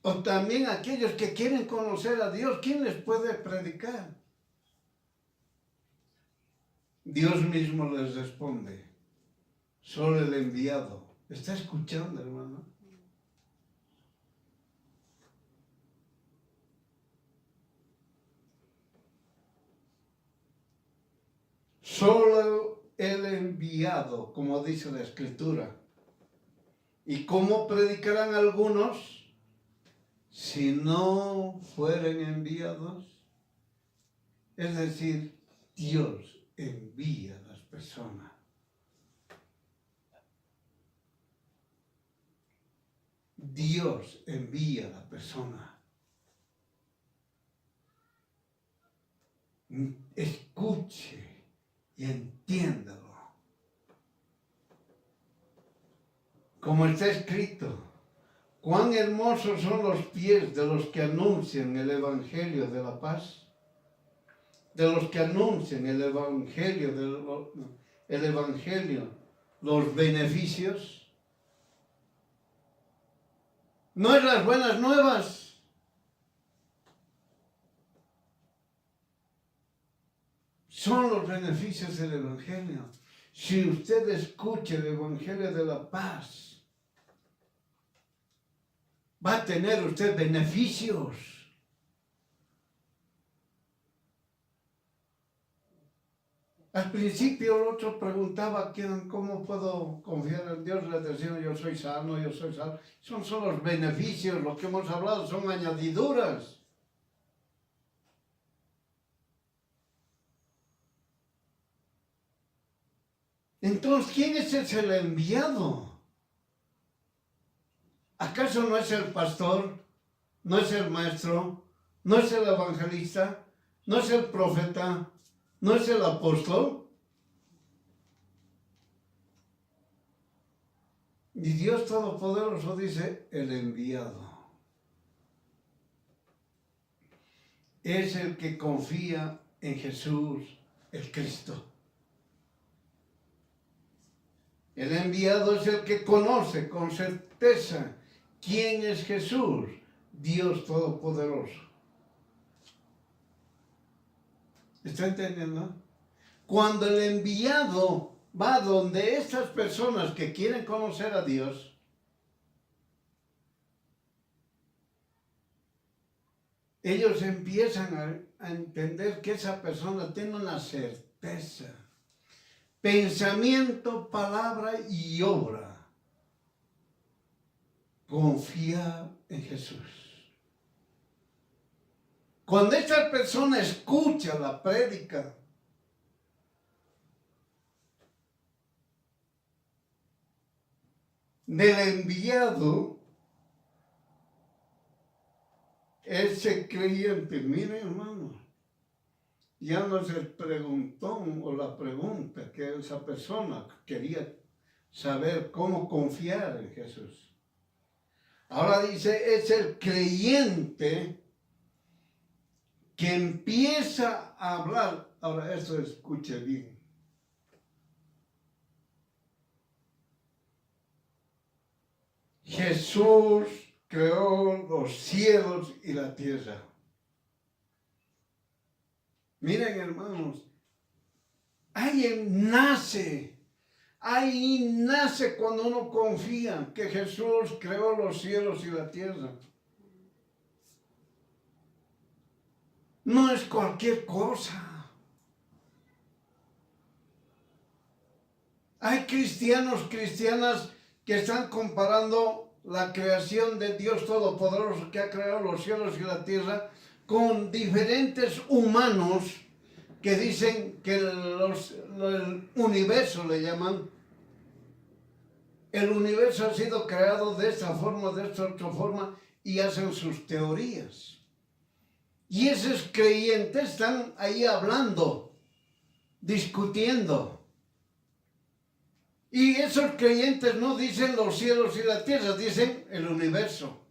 Speaker 1: O también a aquellos que quieren conocer a Dios, ¿quién les puede predicar? Dios mismo les responde, solo el enviado. ¿Está escuchando, hermano? Solo el enviado, como dice la Escritura. ¿Y cómo predicarán algunos si no fueren enviados? Es decir, Dios envía a las personas. Dios envía a la persona. Escuche y entiéndalo. Como está escrito, cuán hermosos son los pies de los que anuncian el Evangelio de la paz, de los que anuncian el Evangelio, los beneficios. No es las buenas nuevas. Son los beneficios del Evangelio. Si usted escucha el Evangelio de la paz, va a tener usted beneficios. Al principio el otro preguntaba cómo puedo confiar en Dios, le decía yo soy sano, yo soy salvo. Son solo los beneficios, lo que hemos hablado, son añadiduras. Entonces, ¿quién es el enviado? ¿Acaso no es el pastor? ¿No es el maestro? ¿No es el evangelista? ¿No es el profeta? ¿No es el apóstol? Y Dios Todopoderoso dice, el enviado. Es el que confía en Jesús, el Cristo. El enviado es el que conoce con certeza quién es Jesús, Dios Todopoderoso. ¿Está entendiendo? Cuando el enviado va donde estas personas que quieren conocer a Dios, ellos empiezan a entender que esa persona tiene una certeza. Pensamiento, palabra y obra. Confía en Jesús. Cuando esta persona escucha la prédica, del enviado, ese creyente, miren hermano, ya no es el preguntón o la pregunta que esa persona quería saber cómo confiar en Jesús. Ahora dice, es el creyente que empieza a hablar. Ahora eso escuche bien. Jesús creó los cielos y la tierra. Miren hermanos, ahí nace cuando uno confía que Jesús creó los cielos y la tierra. No es cualquier cosa. Hay cristianas que están comparando la creación de Dios Todopoderoso que ha creado los cielos y la tierra con diferentes humanos que dicen que el universo le llaman. El universo ha sido creado de esta forma, de esta otra forma y hacen sus teorías. Y esos creyentes están ahí hablando, discutiendo. Y esos creyentes no dicen los cielos y la tierra, dicen el universo.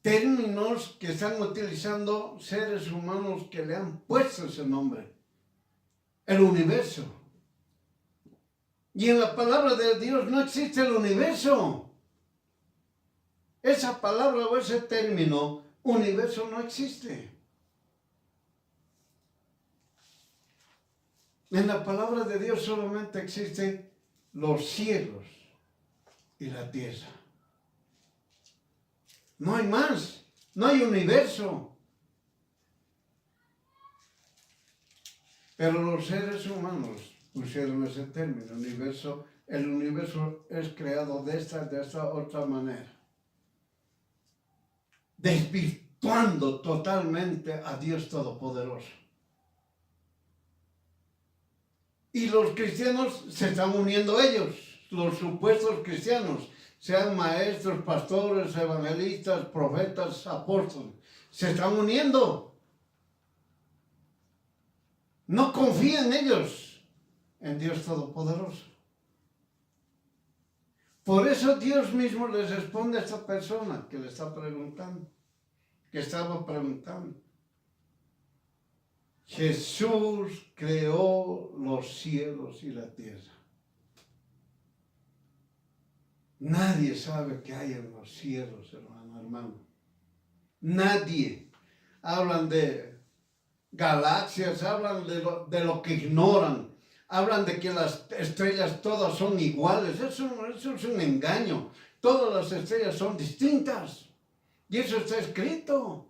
Speaker 1: Términos que están utilizando seres humanos que le han puesto ese nombre. El universo. Y en la palabra de Dios no existe el universo. Esa palabra o ese término, universo, no existe. En la palabra de Dios solamente existen los cielos y la tierra. No hay más, no hay universo. Pero los seres humanos pusieron ese término, universo. El universo es creado de esta otra manera. Desvirtuando totalmente a Dios Todopoderoso. Y los cristianos se están uniendo a ellos, los supuestos cristianos, sean maestros, pastores, evangelistas, profetas, apóstoles, se están uniendo. No confían ellos en Dios Todopoderoso. Por eso Dios mismo les responde a esta persona que le está preguntando, que estaba preguntando. Jesús creó los cielos y la tierra. Nadie sabe qué hay en los cielos, hermano. Nadie. Hablan de galaxias, hablan de lo que ignoran. Hablan de que las estrellas todas son iguales. Eso es un engaño. Todas las estrellas son distintas. Y eso está escrito.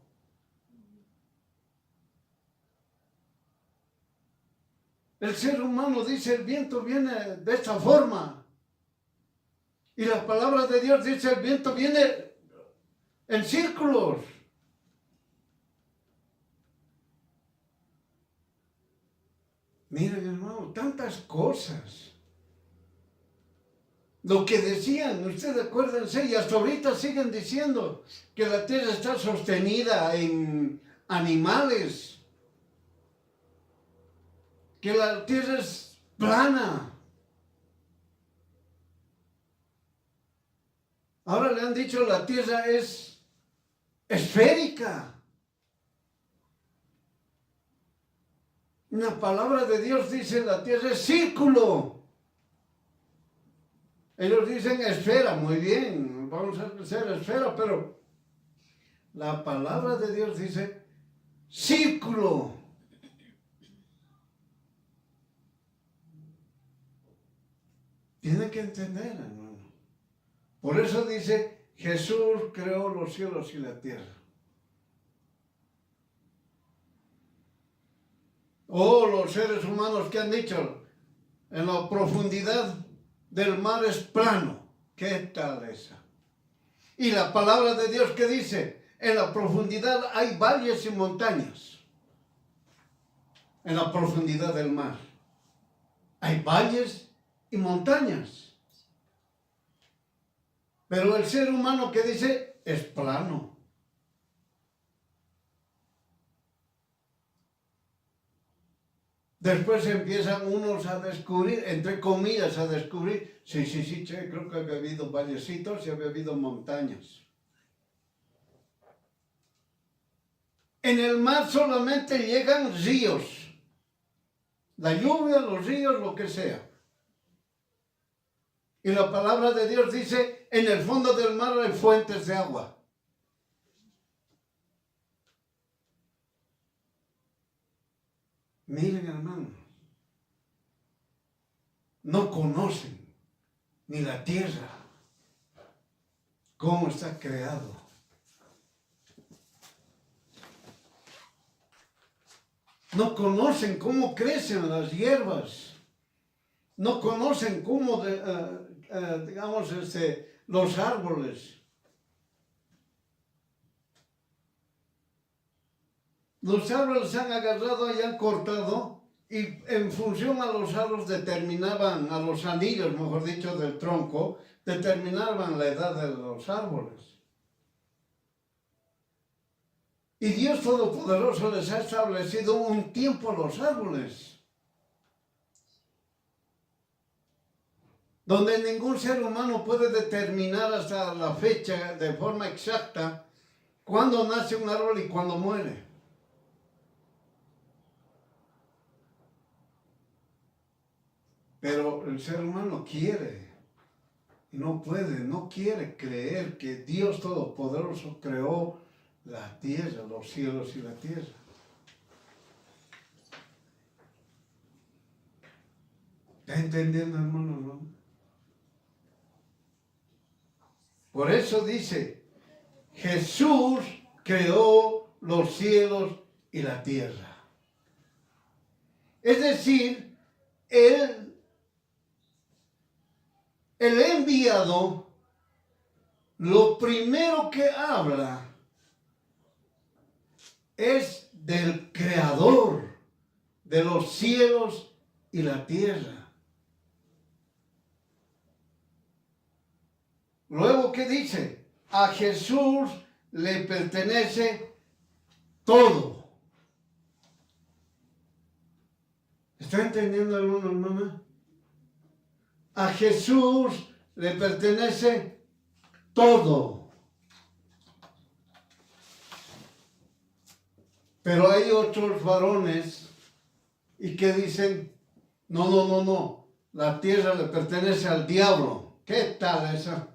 Speaker 1: El ser humano dice, el viento viene de esta forma. Y la palabra de Dios dice, el viento viene en círculos. Miren, hermano, tantas cosas. Lo que decían, ustedes acuérdense, y hasta ahorita siguen diciendo que la tierra está sostenida en animales, que la tierra es plana. Ahora le han dicho la tierra es esférica. La palabra de Dios dice la tierra es círculo. Ellos dicen esfera, muy bien, vamos a hacer esfera, pero la palabra de Dios dice círculo. Tienen que entender, hermano. Por eso dice, Jesús creó los cielos y la tierra. Oh, los seres humanos que han dicho, en la profundidad del mar es plano. ¿Qué tal esa? Y la palabra de Dios que dice, en la profundidad hay valles y montañas. En la profundidad del mar hay valles y montañas. Pero el ser humano que dice es plano. Después empiezan unos a descubrir, entre comillas, a descubrir, sí, che, creo que había habido vallecitos y había habido montañas. En el mar solamente llegan ríos. La lluvia, los ríos, lo que sea. Y la palabra de Dios dice, en el fondo del mar hay fuentes de agua. Miren, hermano, no conocen ni la tierra, cómo está creado. No conocen cómo crecen las hierbas. No conocen cómo, digamos, los árboles. Los árboles se han agarrado y han cortado, y en función a los árboles determinaban, a los anillos, mejor dicho, del tronco, determinaban la edad de los árboles. Y Dios Todopoderoso les ha establecido un tiempo a los árboles. donde ningún ser humano puede determinar hasta la fecha de forma exacta cuándo nace un árbol y cuándo muere. Pero el ser humano quiere y no puede, no quiere creer que Dios Todopoderoso creó la tierra, los cielos y la tierra. ¿Está entendiendo, hermano? ¿No? Por eso dice, Jesús creó los cielos y la tierra. Es decir, el enviado, lo primero que habla es del creador de los cielos y la tierra. Luego, ¿qué dice? A Jesús le pertenece todo. ¿Está entendiendo alguno, hermana? A Jesús le pertenece todo. Pero hay otros varones y que dicen, no, la tierra le pertenece al diablo. ¿Qué tal esa?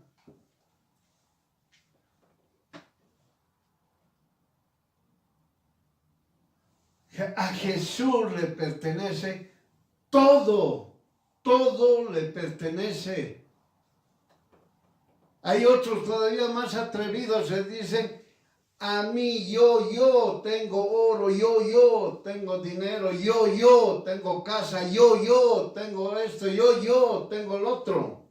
Speaker 1: A Jesús le pertenece todo, todo le pertenece. Hay otros todavía más atrevidos que dicen, a mí yo tengo oro, yo tengo dinero, yo tengo casa, yo tengo esto, yo tengo el otro.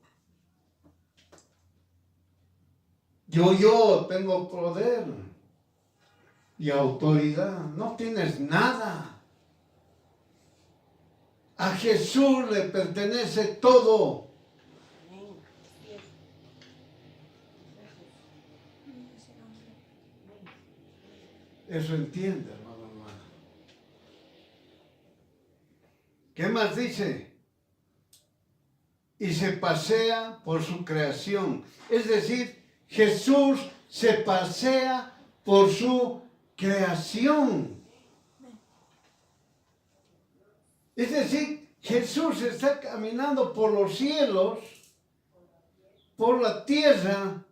Speaker 1: Yo tengo poder y autoridad. No tienes nada. A Jesús le pertenece todo. Eso entiende, hermano, hermana. ¿Qué más dice? Y se pasea por su creación. Es decir, Jesús se pasea por su creación. Es decir, Jesús está caminando por los cielos, por la tierra,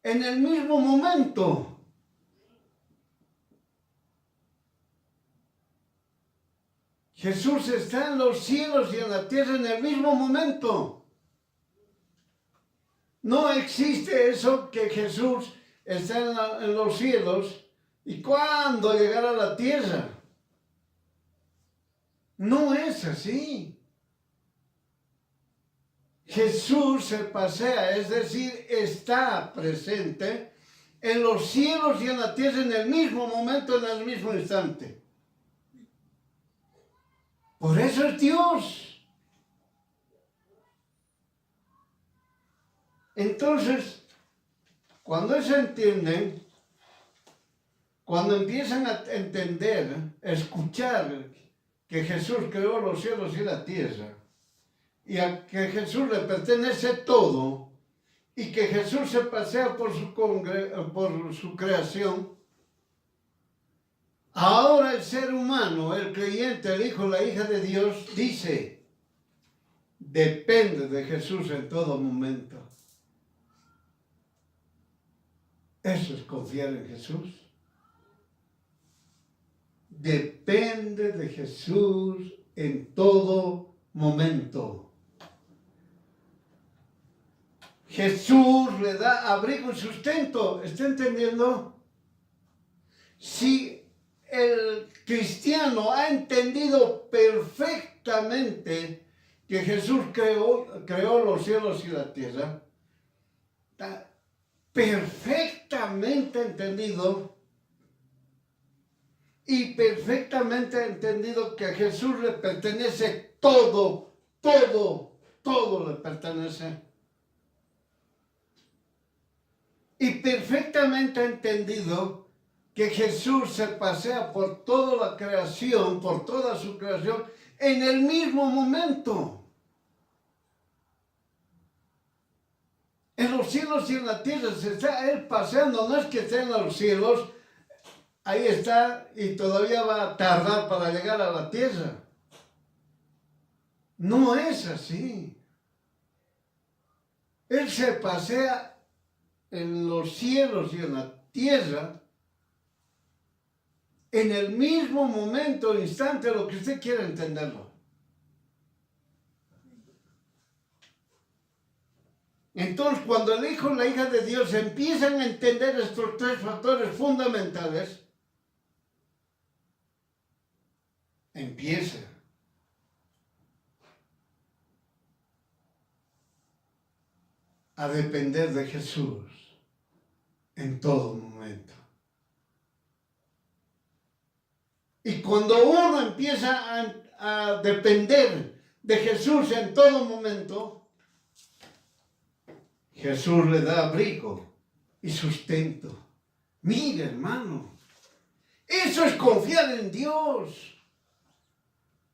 Speaker 1: en el mismo momento. Jesús está en los cielos y en la tierra en el mismo momento. No existe eso que Jesús está en los cielos y cuando llegará a la tierra. No es así. Jesús se pasea, es decir, está presente en los cielos y en la tierra en el mismo momento, en el mismo instante. Por eso es Dios. Entonces, cuando eso entienden, cuando empiezan a entender, a escuchar que Jesús creó los cielos y la tierra, y a que Jesús le pertenece todo, y que Jesús se pasea por su creación, ahora el ser humano, el creyente, el hijo, la hija de Dios, dice, depende de Jesús en todo momento. Eso es confiar en Jesús. Depende de Jesús en todo momento. Jesús le da abrigo y sustento. ¿Está entendiendo? Si el cristiano ha entendido perfectamente que Jesús creó los cielos y la tierra, está perfectamente entendido y perfectamente entendido que a Jesús le pertenece todo le pertenece. Y perfectamente entendido que Jesús se pasea por toda la creación, por toda su creación, en el mismo momento. los cielos y en la tierra se está Él paseando, no es que esté en los cielos, ahí está y todavía va a tardar para llegar a la tierra. No es así. Él se pasea en los cielos y en la tierra en el mismo momento, instante, lo que usted quiera entenderlo. Entonces, cuando el hijo y la hija de Dios empiezan a entender estos tres factores fundamentales, empieza a depender de Jesús en todo momento. Y cuando uno empieza a depender de Jesús en todo momento, Jesús le da abrigo y sustento. Mire, hermano, eso es confiar en Dios.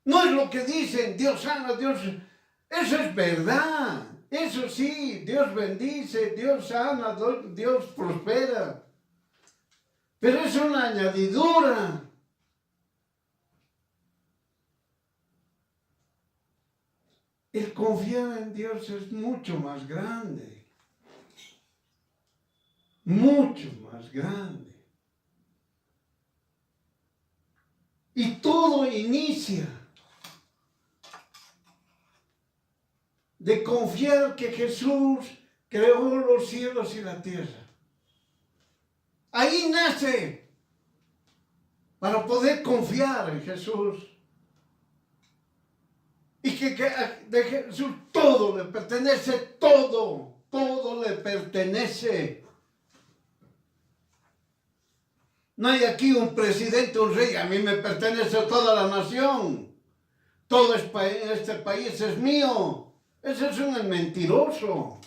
Speaker 1: No es lo que dicen, Dios sana, Dios... Eso es verdad. Eso sí, Dios bendice, Dios sana, Dios prospera. Pero es una añadidura. El confiar en Dios es mucho más grande. Mucho más grande. Y todo inicia de confiar que Jesús creó los cielos y la tierra. Ahí nace para poder confiar en Jesús. Y que de Jesús todo le pertenece, todo le pertenece. No hay aquí un presidente, un rey, a mí me pertenece toda la nación. Todo este país es mío. Ese es un mentiroso.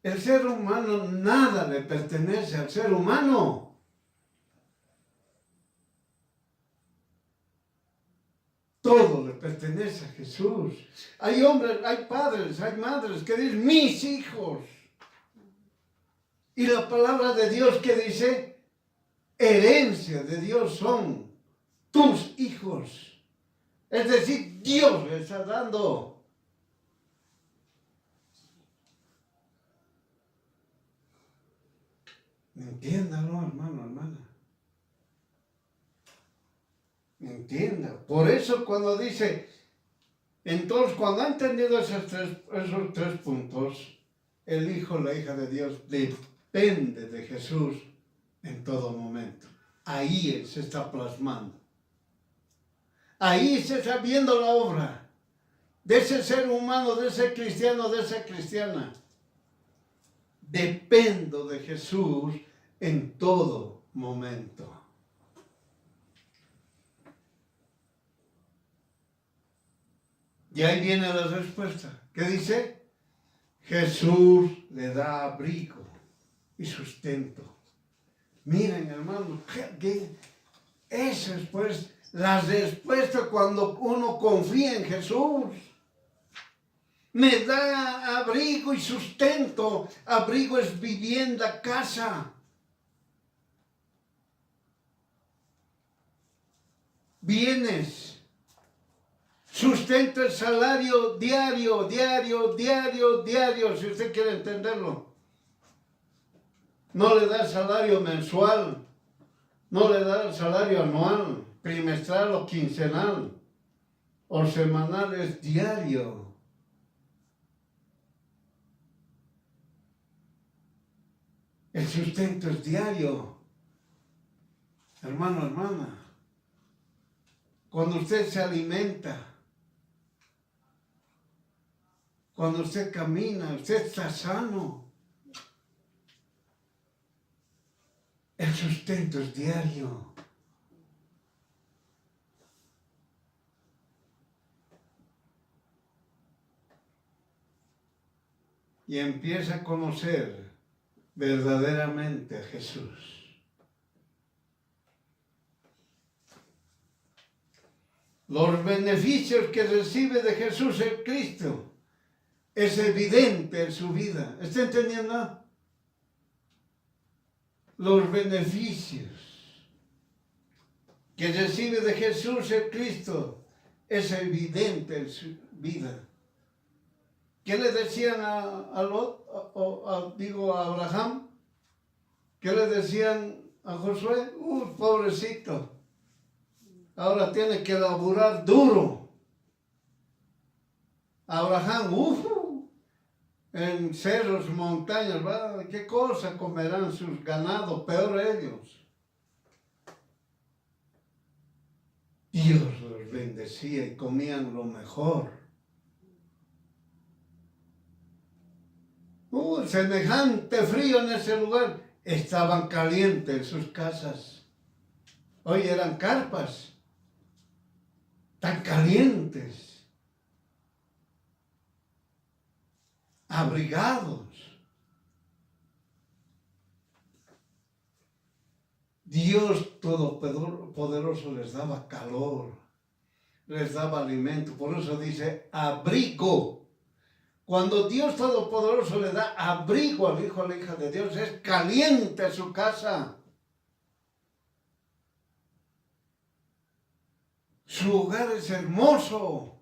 Speaker 1: El ser humano, nada le pertenece al ser humano. Todo le pertenece a Jesús. Hay hombres, hay padres, hay madres que dicen, mis hijos. Y la palabra de Dios que dice, herencia de Dios son tus hijos. Es decir, Dios le está dando. Entiéndalo, hermano, hermana. Entienda. Por eso cuando dice, entonces cuando ha entendido esos tres puntos, el hijo, la hija de Dios depende de Jesús en todo momento. Ahí Él se está plasmando. Ahí se está viendo la obra de ese ser humano, de ese cristiano, de esa cristiana. Dependo de Jesús en todo momento. Y ahí viene la respuesta. ¿Qué dice? Jesús le da abrigo y sustento. Miren, hermanos, esa es pues la respuesta cuando uno confía en Jesús. Me da abrigo y sustento. Abrigo es vivienda, casa. Bienes. Sustento el salario diario, si usted quiere entenderlo. No le da salario mensual, no le da salario anual, trimestral o quincenal, o semanal, es diario. El sustento es diario. Hermano, hermana, cuando usted se alimenta, cuando usted camina, usted está sano. El sustento es diario. Y empieza a conocer verdaderamente a Jesús. los beneficios que recibe de Jesús el Cristo es evidente en su vida. ¿Está entendiendo? Los beneficios que recibe de Jesús el Cristo es evidente en su vida. ¿Qué le decían a Lot, a Abraham? ¿Qué le decían a Josué? Pobrecito, ahora tiene que laburar duro. Abraham, en cerros, montañas, ¿verdad? ¿Qué cosa comerán sus ganados? Peor ellos. Dios los bendecía y comían lo mejor. Semejante frío en ese lugar. Estaban calientes en sus casas. Hoy eran carpas. Tan calientes. Abrigados. Dios Todopoderoso les daba calor, les daba alimento. Por eso dice abrigo. Cuando Dios Todopoderoso le da abrigo al hijo o a la hija de Dios, es caliente su casa. Su hogar es hermoso.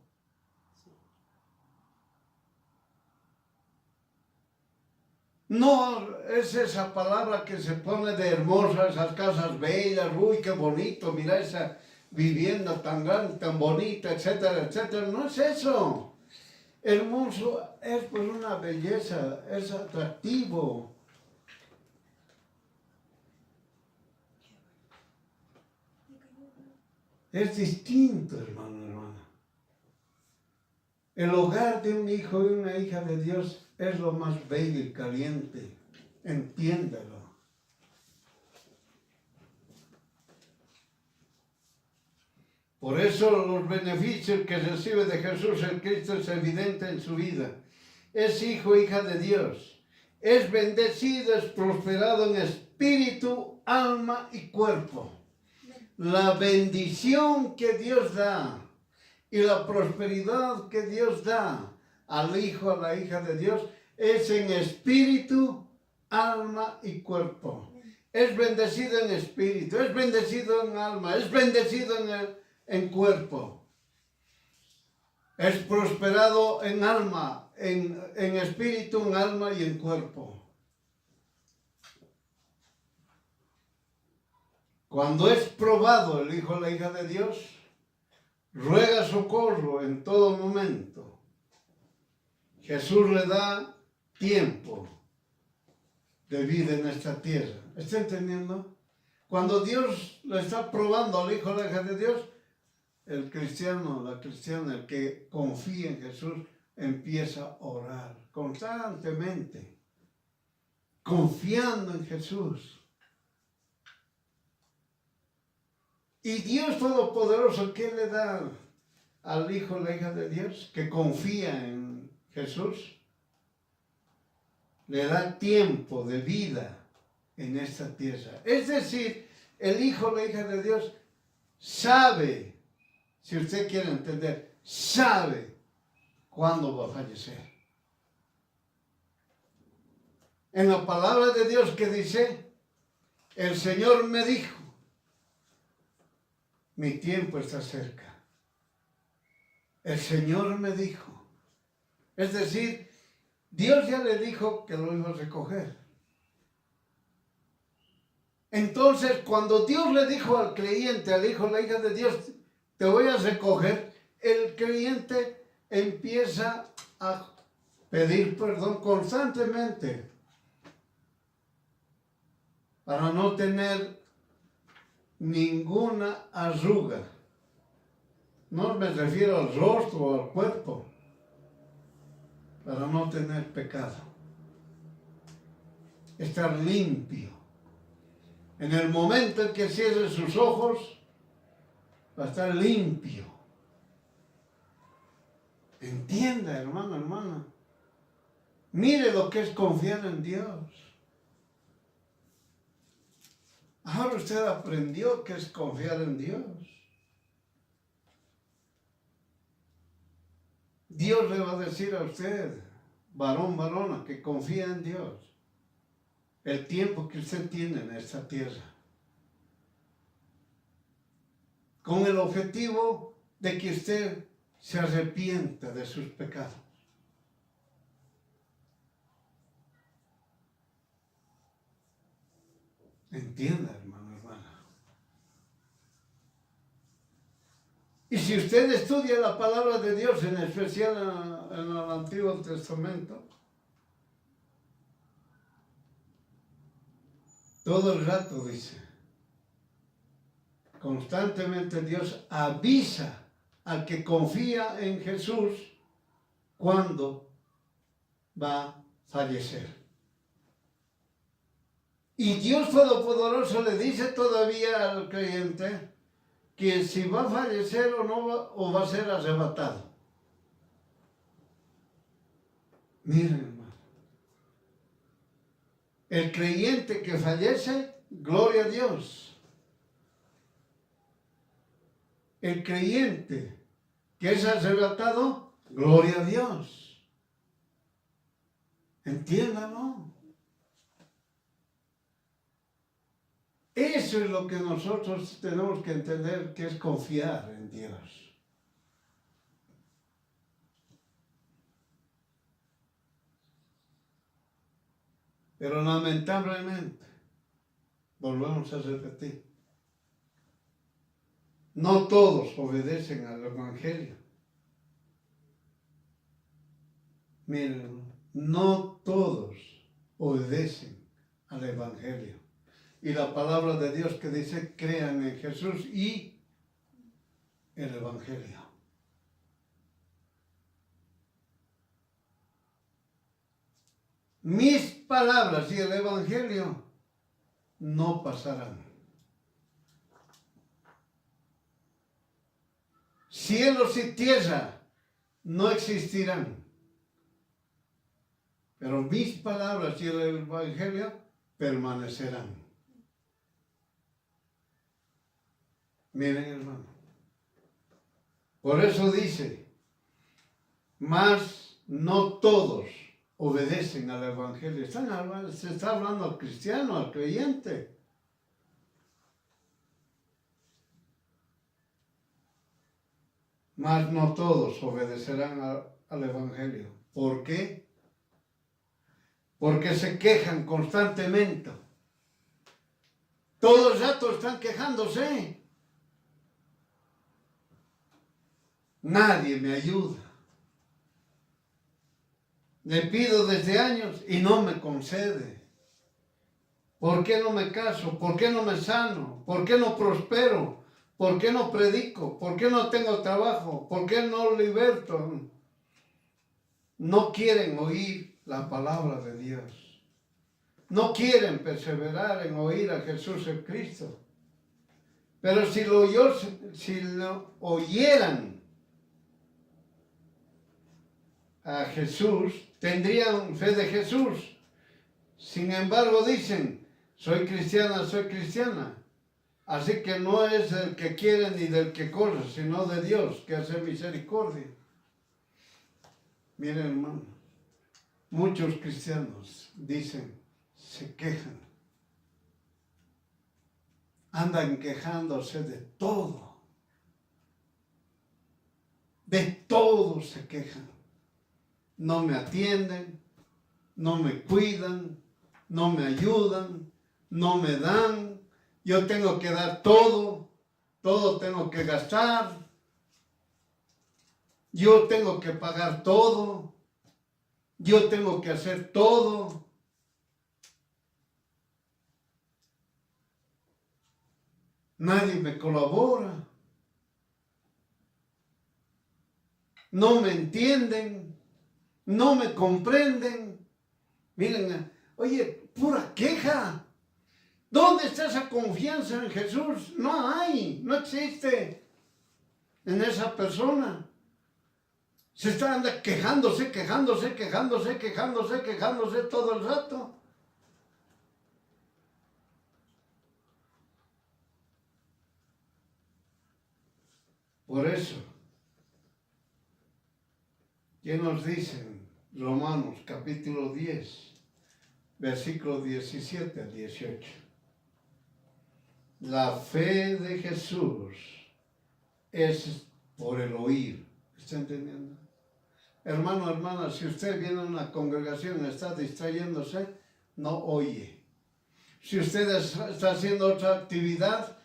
Speaker 1: No es esa palabra que se pone de hermosa, esas casas bellas, qué bonito, mira esa vivienda tan grande, tan bonita, etcétera, etcétera. No es eso. Hermoso es pues una belleza, es atractivo. Es distinto, hermano, hermana. El hogar de un hijo y una hija de Dios es lo más bello y caliente. Entiéndalo. Por eso los beneficios que recibe de Jesús el Cristo es evidente en su vida. Es hijo, hija de Dios. Es bendecido, es prosperado en espíritu, alma y cuerpo. La bendición que Dios da y la prosperidad que Dios da al hijo, a la hija de Dios, es en espíritu, alma y cuerpo. Es bendecido en espíritu, es bendecido en alma, es bendecido en cuerpo. Es prosperado en alma, en espíritu, en alma y en cuerpo. Cuando es probado el hijo o la hija de Dios, ruega socorro en todo momento. Jesús le da tiempo de vida en esta tierra. ¿Está entendiendo? Cuando Dios le está probando al hijo o la hija de Dios, el cristiano, la cristiana, el que confía en Jesús, empieza a orar constantemente, confiando en Jesús. Y Dios Todopoderoso, ¿qué le da al hijo o la hija de Dios que confía en Jesús? Le da tiempo de vida en esta tierra. Es decir, el hijo o la hija de Dios sabe, si usted quiere entender, sabe cuándo va a fallecer. En la palabra de Dios que dice, el Señor me dijo, mi tiempo está cerca. El Señor me dijo. Es decir, Dios ya le dijo que lo iba a recoger. Entonces, cuando Dios le dijo al creyente, al hijo o la hija de Dios, te voy a recoger, el creyente empieza a pedir perdón constantemente para no tener ninguna arruga. No me refiero al rostro o al cuerpo, para no tener pecado. Estar limpio. En el momento en que cierre sus ojos, va a estar limpio. Entienda, hermano, hermana. Mire lo que es confiar en Dios. Ahora usted aprendió que es confiar en Dios. Dios le va a decir a usted, varón, varona, que confía en Dios, el tiempo que usted tiene en esta tierra, con el objetivo de que usted se arrepienta de sus pecados. Entienda, hermano, hermana. Y si usted estudia la palabra de Dios, en especial en el Antiguo Testamento, todo el rato dice, constantemente Dios avisa al que confía en Jesús cuando va a fallecer. Y Dios Todopoderoso le dice todavía al creyente que si va a fallecer o no va, o va a ser arrebatado. Miren, hermano. El creyente que fallece, gloria a Dios. El creyente que es arrebatado, gloria a Dios. Entiéndanlo. Eso es lo que nosotros tenemos que entender, que es confiar en Dios. Pero lamentablemente, volvemos a repetir, no todos obedecen al Evangelio. Miren, no todos obedecen al Evangelio. Y la palabra de Dios que dice, crean en Jesús y el Evangelio. Mis palabras y el Evangelio no pasarán. Cielos y tierra no existirán. Pero mis palabras y el Evangelio permanecerán. Miren, hermano. Por eso dice, mas no todos obedecen al Evangelio. Se está hablando al cristiano, al creyente. Mas no todos obedecerán al Evangelio. ¿Por qué? Porque se quejan constantemente. Todo el rato están quejándose. Nadie me ayuda. Le pido desde años y no me concede. ¿Por qué no me caso? ¿Por qué no me sano? ¿Por qué no prospero? ¿Por qué no predico? ¿Por qué no tengo trabajo? ¿Por qué no liberto? No quieren oír la palabra de Dios. No quieren perseverar en oír a Jesús el Cristo. Pero si lo oyeran a Jesús, tendrían fe de Jesús. Sin embargo, dicen, soy cristiana. Así que no es el que quiere ni del que corre, sino de Dios, que hace misericordia. Miren, hermano, muchos cristianos dicen, se quejan. Andan quejándose de todo. De todo se quejan. No me atienden, no me cuidan, no me ayudan, no me dan. Yo tengo que dar todo tengo que gastar. Yo tengo que pagar todo. Yo tengo que hacer todo. Nadie me colabora. No me entienden. No me comprenden. Miren, oye, pura queja. ¿Dónde está esa confianza en Jesús? No hay, no existe en esa persona. Se está quejándose todo el rato. Por eso, ¿Qué nos dicen? Romanos capítulo 10, versículos 17 al 18. La fe de Jesús es por el oír. ¿Está entendiendo? Hermano, hermana, si usted viene a una congregación y está distrayéndose, no oye. Si usted está haciendo otra actividad,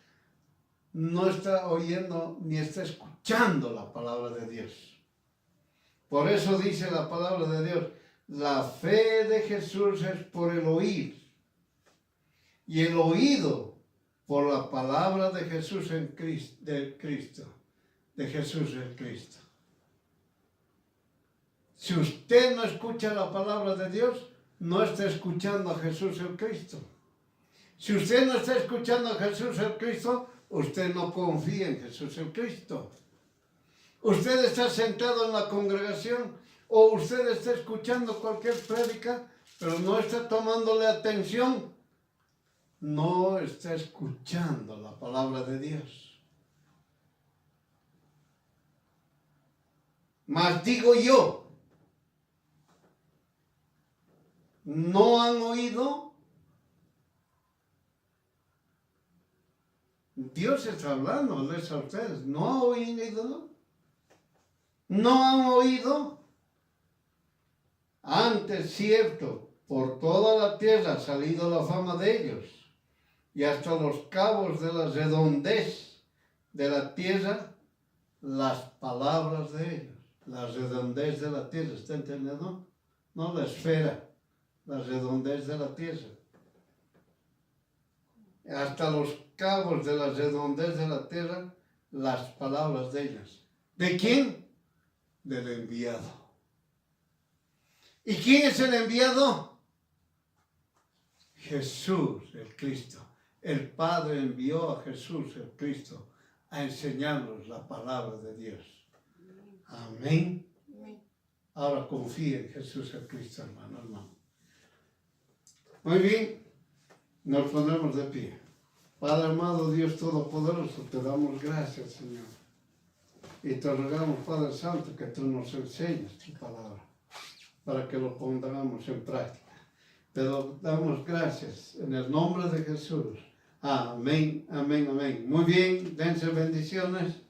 Speaker 1: no está oyendo ni está escuchando la palabra de Dios. Por eso dice la palabra de Dios, la fe de Jesús es por el oír. Y el oído por la palabra de Jesús en Cristo, de Jesús en Cristo. Si usted no escucha la palabra de Dios, no está escuchando a Jesús el Cristo. Si usted no está escuchando a Jesús el Cristo, usted no confía en Jesús el Cristo. Usted está sentado en la congregación o usted está escuchando cualquier prédica, pero no está tomándole atención, no está escuchando la palabra de Dios. Mas digo yo, ¿no han oído? Dios está hablando a ustedes. ¿No han oído? ¿No han oído? Antes, cierto, por toda la tierra ha salido la fama de ellos, y hasta los cabos de la redondez de la tierra, las palabras de ellos. La redondez de la tierra, ¿está entendiendo? No la esfera, la redondez de la tierra. Hasta los cabos de la redondez de la tierra, las palabras de ellos. ¿De quién? Del enviado. ¿Y quién es el enviado? Jesús, el Cristo. El Padre envió a Jesús, el Cristo, a enseñarnos la palabra de Dios. Amén. Ahora confía en Jesús, el Cristo, hermano. Muy bien, nos ponemos de pie. Padre amado, Dios Todopoderoso, te damos gracias, Señor. Y te rogamos, Padre Santo, que tú nos enseñes tu palabra, para que lo pongamos en práctica. Te damos gracias en el nombre de Jesús. Amén, amén, amén. Muy bien, dense bendiciones.